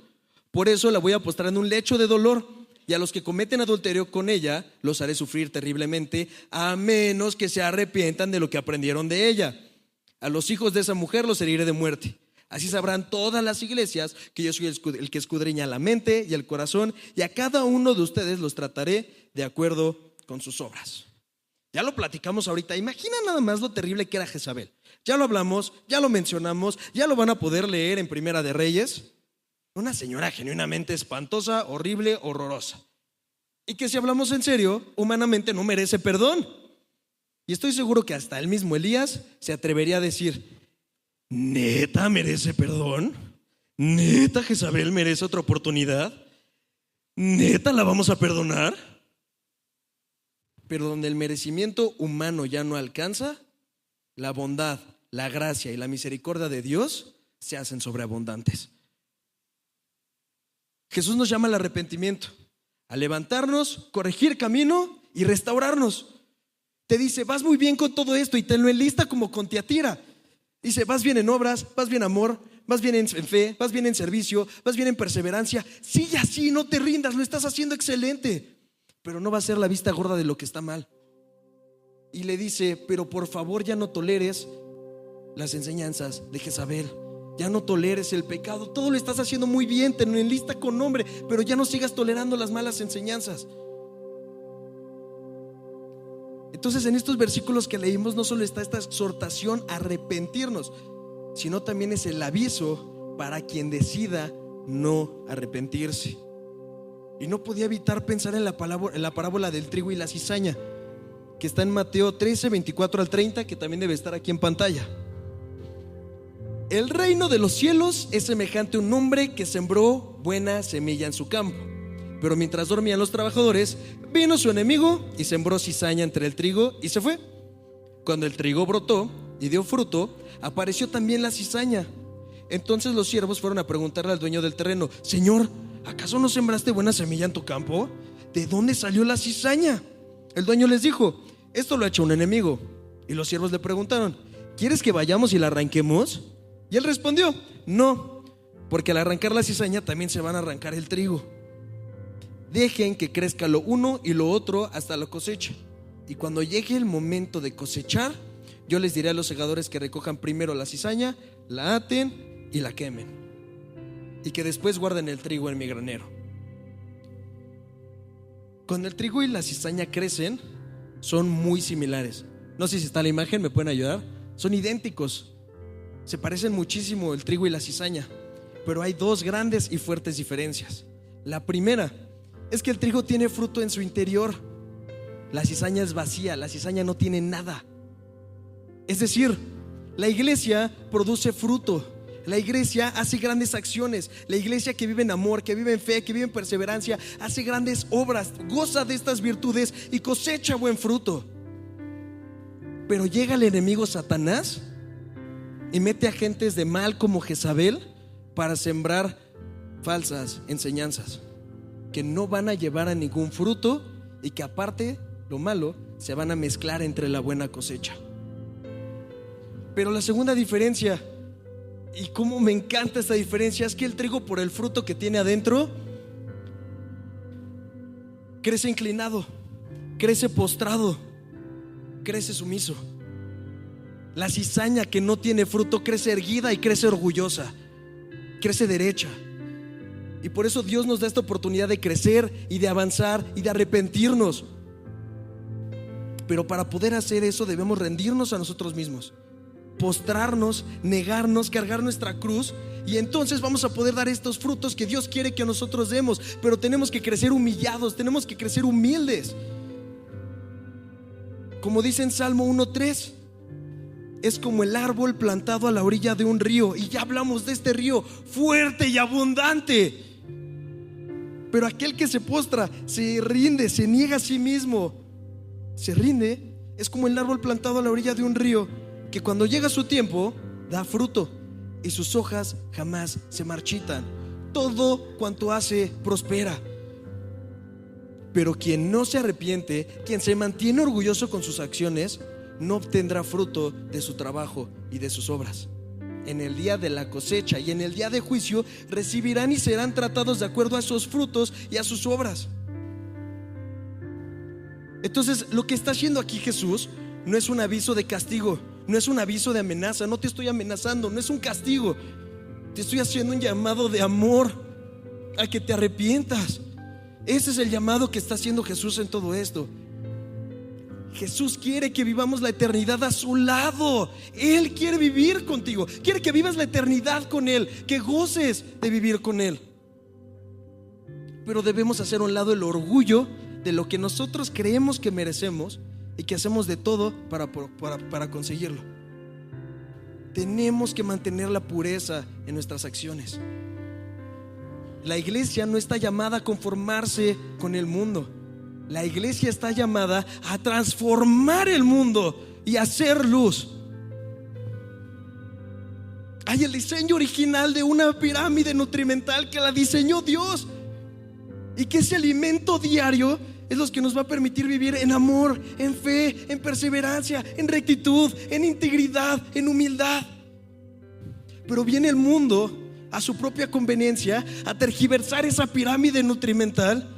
Por eso la voy a postrar en un lecho de dolor, y a los que cometen adulterio con ella los haré sufrir terriblemente, a menos que se arrepientan de lo que aprendieron de ella. A los hijos de esa mujer los heriré de muerte. Así sabrán todas las iglesias que yo soy el que escudriña la mente y el corazón, y a cada uno de ustedes los trataré de acuerdo con sus obras. Ya lo platicamos ahorita. Imagina nada más lo terrible que era Jezabel. Ya lo hablamos, ya lo mencionamos, ya lo van a poder leer en Primera de Reyes. Una señora genuinamente espantosa, horrible, horrorosa. Y que si hablamos en serio, humanamente no merece perdón. Y estoy seguro que hasta el mismo Elías se atrevería a decir: ¿neta merece perdón? ¿Neta Jezabel merece otra oportunidad? ¿Neta la vamos a perdonar? Pero donde el merecimiento humano ya no alcanza, la bondad, la gracia y la misericordia de Dios se hacen sobreabundantes. Jesús nos llama al arrepentimiento, a levantarnos, corregir camino y restaurarnos. Te dice: vas muy bien con todo esto, y te lo enlista como con Tiatira. Dice: vas bien en obras, vas bien en amor, vas bien en fe, vas bien en servicio, vas bien en perseverancia. Sigue así, no te rindas, lo estás haciendo excelente. Pero no va a ser la vista gorda de lo que está mal. Y le dice: pero por favor ya no toleres las enseñanzas de Jezabel. Ya no toleres el pecado. Todo lo estás haciendo muy bien, te lo enlista con nombre, pero ya no sigas tolerando las malas enseñanzas. Entonces, en estos versículos que leímos no solo está esta exhortación a arrepentirnos, sino también es el aviso para quien decida no arrepentirse. Y no podía evitar pensar en la parábola del trigo y la cizaña, que está en Mateo 13, 24 al 30, que también debe estar aquí en pantalla. El reino de los cielos es semejante a un hombre que sembró buena semilla en su campo. Pero mientras dormían los trabajadores, vino su enemigo y sembró cizaña entre el trigo y se fue. Cuando el trigo brotó y dio fruto, apareció también la cizaña. Entonces los siervos fueron a preguntarle al dueño del terreno: Señor, ¿acaso no sembraste buena semilla en tu campo? ¿De dónde salió la cizaña? El dueño les dijo: esto lo ha hecho un enemigo. Y los siervos le preguntaron: ¿quieres que vayamos y la arranquemos? Y él respondió: no, porque al arrancar la cizaña también se van a arrancar el trigo. Dejen que crezca lo uno y lo otro hasta la cosecha. Y cuando llegue el momento de cosechar, yo les diré a los segadores que recojan primero la cizaña, la aten y la quemen, y que después guarden el trigo en mi granero. Cuando el trigo y la cizaña crecen, son muy similares. No sé si está la imagen, ¿me pueden ayudar? Son idénticos. Se parecen muchísimo el trigo y la cizaña. pero hay dos grandes y fuertes diferencias. La primera es que el trigo tiene fruto en su interior. La cizaña es vacía, la cizaña no tiene nada. Es decir, la iglesia produce fruto. La iglesia hace grandes acciones. La iglesia que vive en amor, que vive en fe, que vive en perseverancia, hace grandes obras, goza de estas virtudes y cosecha buen fruto. Pero llega el enemigo Satanás y mete agentes de mal como Jezabel para sembrar falsas enseñanzas que no van a llevar a ningún fruto y que, aparte, lo malo, se van a mezclar entre la buena cosecha. Pero la segunda diferencia, y cómo me encanta esta diferencia, es que el trigo, por el fruto que tiene adentro, crece inclinado, crece postrado, crece sumiso. La cizaña que no tiene fruto crece erguida y crece orgullosa, crece derecha. Y por eso Dios nos da esta oportunidad de crecer y de avanzar y de arrepentirnos. Pero para poder hacer eso debemos rendirnos a nosotros mismos, postrarnos, negarnos, cargar nuestra cruz, y entonces vamos a poder dar estos frutos que Dios quiere que nosotros demos. Pero tenemos que crecer humillados, tenemos que crecer humildes. Como dice en Salmo 1:3, es como el árbol plantado a la orilla de un río. Y ya hablamos de este río fuerte y abundante. Pero aquel que se postra, se rinde, se niega a sí mismo, se rinde, es como el árbol plantado a la orilla de un río, que cuando llega su tiempo da fruto y sus hojas jamás se marchitan. Todo cuanto hace prospera. Pero quien no se arrepiente, quien se mantiene orgulloso con sus acciones, no obtendrá fruto de su trabajo y de sus obras. En el día de la cosecha y en el día de juicio recibirán y serán tratados de acuerdo a esos frutos y a sus obras. Entonces, lo que está haciendo aquí Jesús no es un aviso de castigo, no es un aviso de amenaza. No te estoy amenazando, no es un castigo. Te estoy haciendo un llamado de amor a que te arrepientas. Ese es el llamado que está haciendo Jesús en todo esto. Jesús quiere que vivamos la eternidad a su lado. Él quiere vivir contigo, quiere que vivas la eternidad con Él, que goces de vivir con Él. Pero debemos hacer a un lado el orgullo de lo que nosotros creemos que merecemos y que hacemos de todo para conseguirlo. Tenemos que mantener la pureza en nuestras acciones. La iglesia no está llamada a conformarse con el mundo. La iglesia está llamada a transformar el mundo y a hacer luz. Hay el diseño original de una pirámide nutrimental que la diseñó Dios, y que ese alimento diario es lo que nos va a permitir vivir en amor, en fe, en perseverancia, en rectitud, en integridad, en humildad. Pero viene el mundo a su propia conveniencia a tergiversar esa pirámide nutrimental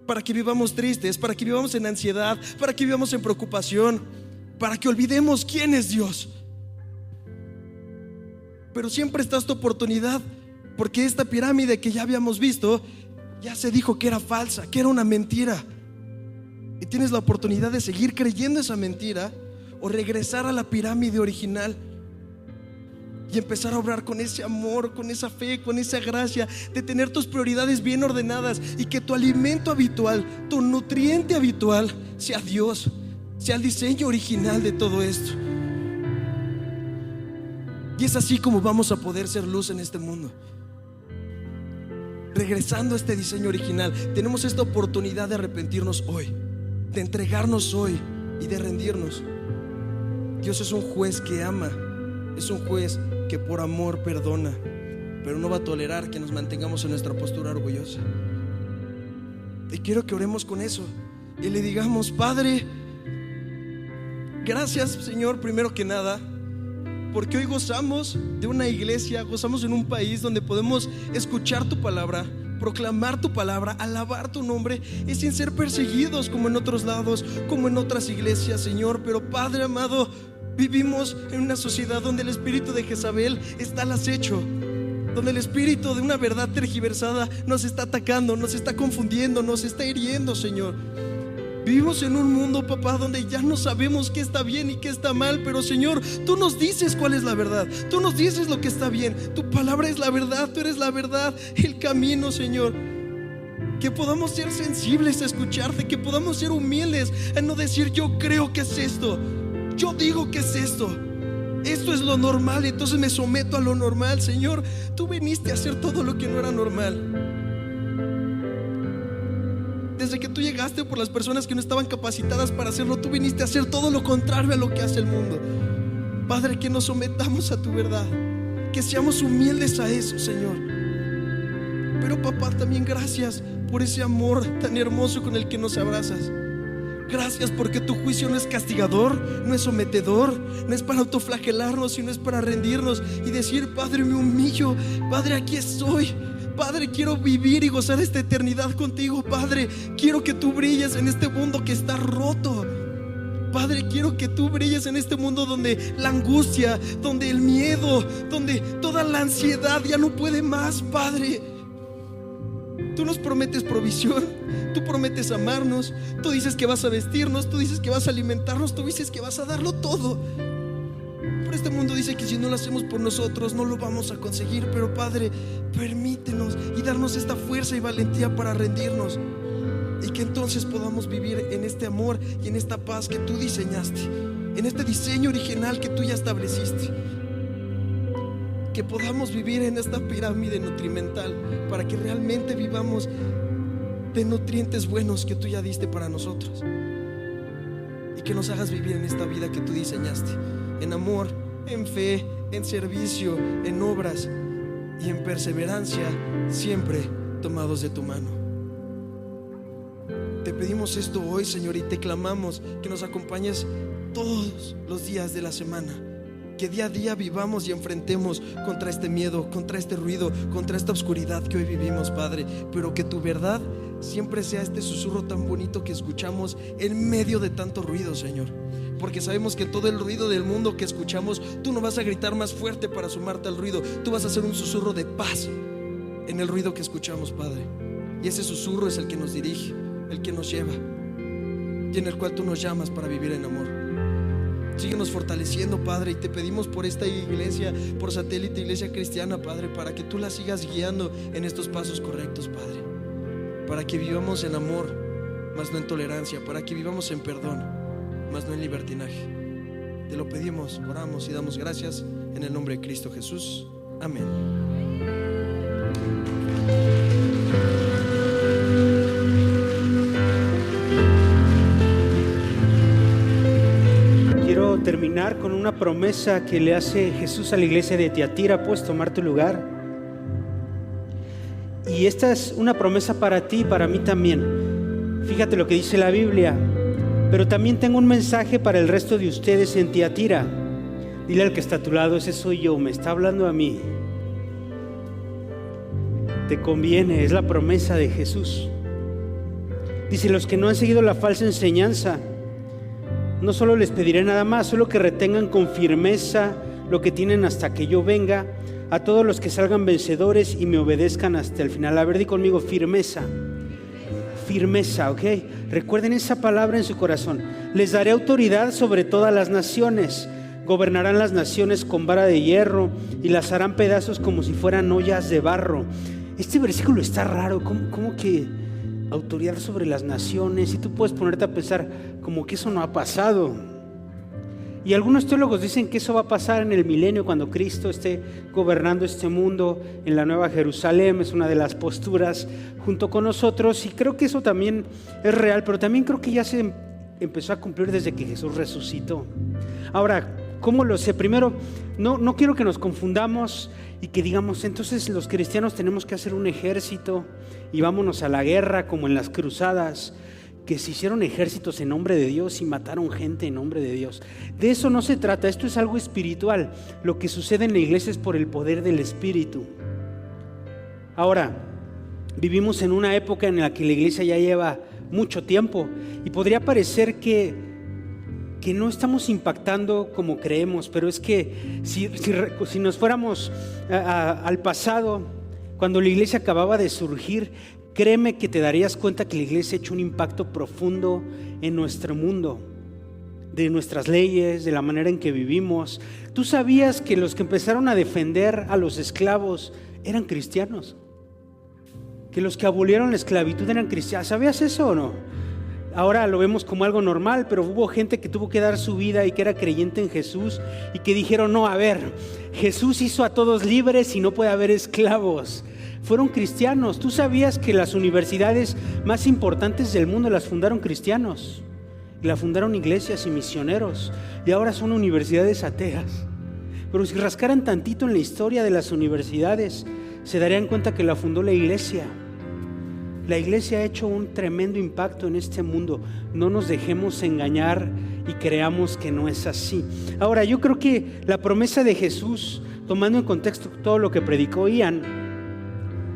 para que vivamos tristes, para que vivamos en ansiedad, para que vivamos en preocupación, para que olvidemos quién es Dios. Pero siempre está esta oportunidad, porque esta pirámide que ya habíamos visto, ya se dijo que era falsa, que era una mentira. Y tienes la oportunidad de seguir creyendo esa mentira o regresar a la pirámide original y empezar a obrar con ese amor, con esa fe, con esa gracia, de tener tus prioridades bien ordenadas y que tu alimento habitual, tu nutriente habitual sea Dios, sea el diseño original de todo esto. Y es así como vamos a poder ser luz en este mundo. Regresando a este diseño original, tenemos esta oportunidad de arrepentirnos hoy, de entregarnos hoy y de rendirnos. Dios es un juez que ama, es un juez que por amor perdona, pero no va a tolerar que nos mantengamos en nuestra postura orgullosa. Y quiero que oremos con eso y le digamos: Padre, gracias, Señor, primero que nada, porque hoy gozamos de una iglesia, gozamos en un país donde podemos escuchar tu palabra, proclamar tu palabra, alabar tu nombre, y sin ser perseguidos como en otros lados, como en otras iglesias, Señor. Pero Padre amado, vivimos en una sociedad donde el espíritu de Jezabel está al acecho, donde el espíritu de una verdad tergiversada nos está atacando, nos está confundiendo, nos está hiriendo, Señor. Vivimos en un mundo, papá, donde ya no sabemos qué está bien y qué está mal, pero Señor, tú nos dices cuál es la verdad, tú nos dices lo que está bien, tu palabra es la verdad, tú eres la verdad, el camino, Señor. Que podamos ser sensibles a escucharte, que podamos ser humildes a no decir yo creo que es esto, yo digo que es esto es lo normal, entonces me someto a lo normal. Señor, tú viniste a hacer todo lo que no era normal. Desde que tú llegaste por las personas que no estaban capacitadas para hacerlo, tú viniste a hacer todo lo contrario a lo que hace el mundo. Padre, que nos sometamos a tu verdad, que seamos humildes a eso, Señor. Pero papá, también gracias por ese amor tan hermoso con el que nos abrazas. Gracias porque tu juicio no es castigador, no es sometedor, no es para autoflagelarnos, sino es para rendirnos y decir: Padre, me humillo, Padre, aquí estoy. Padre, quiero vivir y gozar esta eternidad contigo. Padre, quiero que tú brilles en este mundo que está roto. Padre, quiero que tú brilles en este mundo donde la angustia, donde el miedo, donde toda la ansiedad ya no puede más. Padre, tú nos prometes provisión, tú prometes amarnos, tú dices que vas a vestirnos, tú dices que vas a alimentarnos, tú dices que vas a darlo todo. Pero este mundo dice que si no lo hacemos por nosotros no lo vamos a conseguir. Pero Padre, permítenos y darnos esta fuerza y valentía para rendirnos, y que entonces podamos vivir en este amor y en esta paz que tú diseñaste, en este diseño original que tú ya estableciste. Que podamos vivir en esta pirámide nutrimental para que realmente vivamos de nutrientes buenos que tú ya diste para nosotros, y que nos hagas vivir en esta vida que tú diseñaste, en amor, en fe, en servicio, en obras y en perseverancia, siempre tomados de tu mano. Te pedimos esto hoy, Señor, y te clamamos que nos acompañes todos los días de la semana. Que día a día vivamos y enfrentemos contra este miedo, contra este ruido, contra esta oscuridad que hoy vivimos, Padre. Pero que tu verdad siempre sea este susurro tan bonito que escuchamos en medio de tanto ruido, Señor. Porque sabemos que todo el ruido del mundo que escuchamos, tú no vas a gritar más fuerte para sumarte al ruido. Tú vas a hacer un susurro de paz en el ruido que escuchamos, Padre. Y ese susurro es el que nos dirige, el que nos lleva, y en el cual tú nos llamas para vivir en amor. Síguenos fortaleciendo, Padre, y te pedimos por esta iglesia, por Satélite Iglesia Cristiana, Padre, para que tú la sigas guiando en estos pasos correctos, Padre, para que vivamos en amor, más no en tolerancia, para que vivamos en perdón, más no en libertinaje. Te lo pedimos, oramos y damos gracias en el nombre de Cristo Jesús. Amén. Terminar con una promesa que le hace Jesús a la iglesia de Tiatira. Puedes tomar tu lugar. Y esta es una promesa para ti y para mí también. Fíjate lo que dice la Biblia: pero también tengo un mensaje para el resto de ustedes en Tiatira. Dile al que está a tu lado: ese soy yo, me está hablando a mí. Te conviene, es la promesa de Jesús. Dice: los que no han seguido la falsa enseñanza, no solo les pediré nada más, solo que retengan con firmeza lo que tienen hasta que yo venga. A todos los que salgan vencedores y me obedezcan hasta el final. A ver, di conmigo: firmeza. Firmeza, ¿ok? Recuerden esa palabra en su corazón. Les daré autoridad sobre todas las naciones. Gobernarán las naciones con vara de hierro y las harán pedazos como si fueran ollas de barro. Este versículo está raro. ¿Cómo que autoridad sobre las naciones? Y tú puedes ponerte a pensar como que eso no ha pasado. Y algunos teólogos dicen que eso va a pasar en el milenio, cuando Cristo esté gobernando este mundo en la Nueva Jerusalén. Es una de las posturas junto con nosotros, y creo que eso también es real, pero también creo que ya se empezó a cumplir desde que Jesús resucitó. Ahora, ¿cómo lo sé? Primero, no quiero que nos confundamos y que digamos, entonces los cristianos tenemos que hacer un ejército y vámonos a la guerra como en las cruzadas, que se hicieron ejércitos en nombre de Dios y mataron gente en nombre de Dios. De eso no se trata. Esto es algo espiritual. Lo que sucede en la iglesia es por el poder del Espíritu. Ahora, vivimos en una época en la que la iglesia ya lleva mucho tiempo y podría parecer que no estamos impactando como creemos, pero es que si nos fuéramos al pasado, cuando la iglesia acababa de surgir, créeme que te darías cuenta que la iglesia ha hecho un impacto profundo en nuestro mundo, de nuestras leyes, de la manera en que vivimos. ¿Tú sabías que los que empezaron a defender a los esclavos eran cristianos? Que los que abolieron la esclavitud eran cristianos. ¿Sabías eso o no? Ahora lo vemos como algo normal, pero hubo gente que tuvo que dar su vida y que era creyente en Jesús y que dijeron, no, a ver, Jesús hizo a todos libres y no puede haber esclavos. Fueron cristianos. ¿Tú sabías que las universidades más importantes del mundo las fundaron cristianos? Y la fundaron iglesias y misioneros, y ahora son universidades ateas. Pero si rascaran tantito en la historia de las universidades, se darían cuenta que la fundó la iglesia. La iglesia ha hecho un tremendo impacto en este mundo. No nos dejemos engañar y creamos que no es así. Ahora, yo creo que la promesa de Jesús, tomando en contexto todo lo que predicó Ian,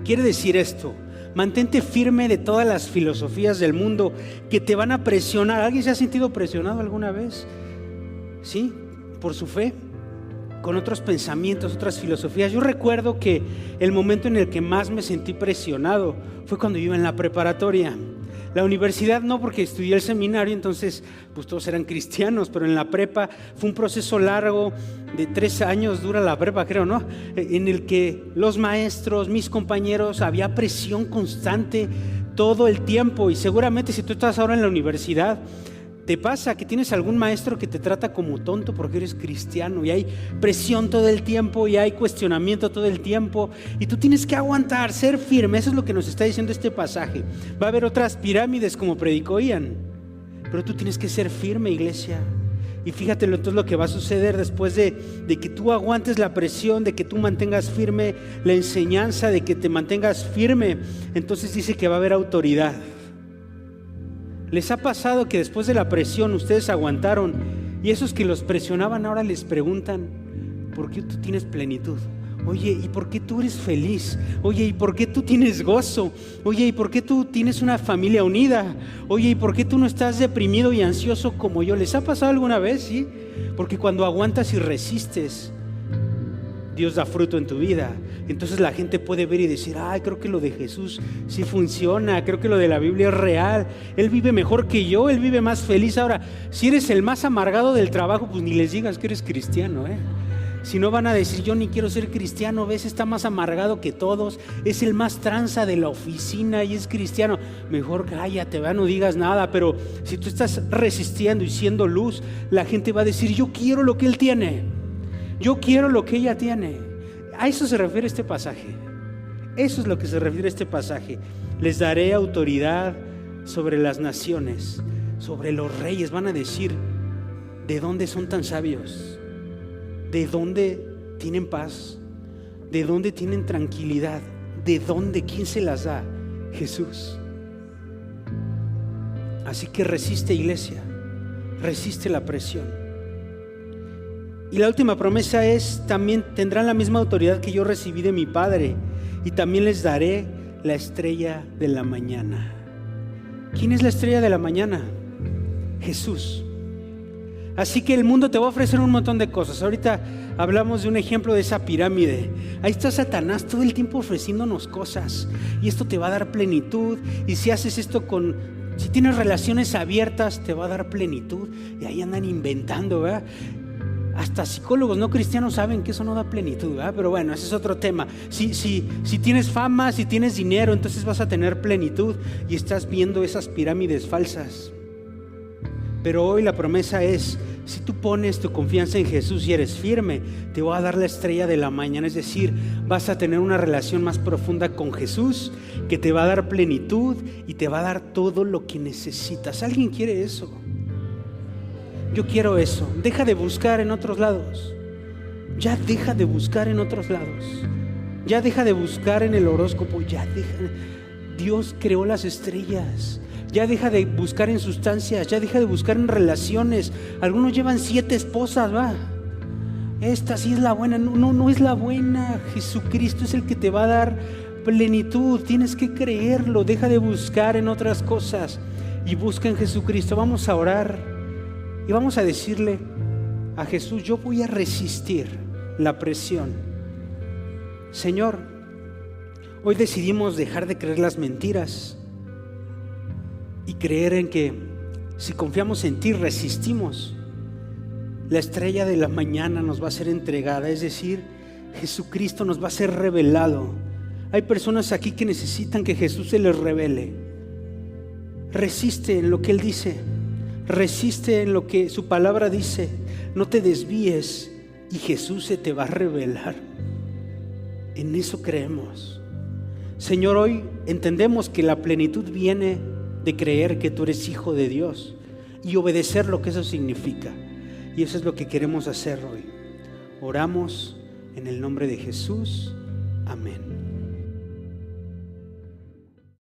quiere decir esto: mantente firme de todas las filosofías del mundo que te van a presionar. ¿Alguien se ha sentido presionado alguna vez? ¿Sí? Por su fe, con otros pensamientos, otras filosofías. Yo recuerdo que el momento en el que más me sentí presionado fue cuando iba en la preparatoria. La universidad no, porque estudié el seminario, entonces pues todos eran cristianos, pero en la prepa fue un proceso largo, de 3 años dura la prepa, creo, ¿no? En el que los maestros, mis compañeros, había presión constante todo el tiempo. Y seguramente si tú estás ahora en la universidad, te pasa que tienes algún maestro que te trata como tonto porque eres cristiano, y hay presión todo el tiempo y hay cuestionamiento todo el tiempo, y tú tienes que aguantar, ser firme. Eso es lo que nos está diciendo este pasaje. Va a haber otras pirámides como predicó Ian, pero tú tienes que ser firme, iglesia. Y fíjate entonces lo que va a suceder después de que tú aguantes la presión, de que tú mantengas firme la enseñanza, de que te mantengas firme. Entonces dice que va a haber autoridad. ¿Les ha pasado que después de la presión ustedes aguantaron, y esos que los presionaban ahora les preguntan, ¿por qué tú tienes plenitud? Oye, ¿y por qué tú eres feliz? Oye, ¿y por qué tú tienes gozo? Oye, ¿y por qué tú tienes una familia unida? Oye, ¿y por qué tú no estás deprimido y ansioso como yo? ¿Les ha pasado alguna vez? Sí, porque cuando aguantas y resistes, Dios da fruto en tu vida. Entonces la gente puede ver y decir, ay, creo que lo de Jesús sí funciona, creo que lo de la Biblia es real, Él vive mejor que yo, Él vive más feliz. Ahora, si eres el más amargado del trabajo, pues ni les digas que eres cristiano, Si no, van a decir, yo ni quiero ser cristiano, ves, está más amargado que todos, es el más tranza de la oficina y es cristiano. Mejor cállate, no digas nada. Pero si tú estás resistiendo y siendo luz, la gente va a decir, yo quiero lo que él tiene, yo quiero lo que ella tiene. A eso se refiere este pasaje. Eso es lo que se refiere este pasaje. Les daré autoridad sobre las naciones, sobre los reyes. Van a decir, ¿de dónde son tan sabios? ¿De dónde tienen paz? ¿De dónde tienen tranquilidad? ¿De dónde? ¿Quién se las da? Jesús. Así que resiste, iglesia, resiste la presión. Y la última promesa es, también tendrán la misma autoridad que yo recibí de mi Padre, y también les daré la estrella de la mañana. ¿Quién es la estrella de la mañana? Jesús. Así que el mundo te va a ofrecer un montón de cosas. Ahorita hablamos de un ejemplo de esa pirámide. Ahí está Satanás todo el tiempo ofreciéndonos cosas, y esto te va a dar plenitud. Y si haces esto si tienes relaciones abiertas, te va a dar plenitud. Y ahí andan inventando, ¿verdad? Hasta psicólogos no cristianos saben que eso no da plenitud, ¿verdad? Pero bueno, ese es otro tema. Si tienes fama, si tienes dinero, entonces vas a tener plenitud, y estás viendo esas pirámides falsas. Pero hoy la promesa es, si tú pones tu confianza en Jesús y eres firme, te va a dar la estrella de la mañana. Es decir, vas a tener una relación más profunda con Jesús, que te va a dar plenitud y te va a dar todo lo que necesitas. ¿Alguien quiere eso? Yo quiero eso. Deja de buscar en otros lados. Ya deja de buscar en otros lados. Ya deja de buscar en el horóscopo. Ya deja. Dios creó las estrellas. Ya deja de buscar en sustancias. Ya deja de buscar en relaciones. Algunos llevan 7 esposas, va. Esta sí es la buena. No es la buena. Jesucristo es el que te va a dar plenitud. Tienes que creerlo. Deja de buscar en otras cosas y busca en Jesucristo. Vamos a orar. Y vamos a decirle a Jesús, yo voy a resistir la presión. Señor, Hoy decidimos dejar de creer las mentiras y creer en que si confiamos en ti, resistimos, la estrella de la mañana nos va a ser entregada, es decir, Jesucristo nos va a ser revelado. Hay personas aquí que necesitan que Jesús se les revele. Resiste en lo que Él dice, resiste en lo que su palabra dice, no te desvíes y Jesús se te va a revelar. En eso creemos. Señor, hoy entendemos que la plenitud viene de creer que tú eres hijo de Dios y obedecer lo que eso significa. Y eso es lo que queremos hacer hoy. Oramos en el nombre de Jesús. Amén.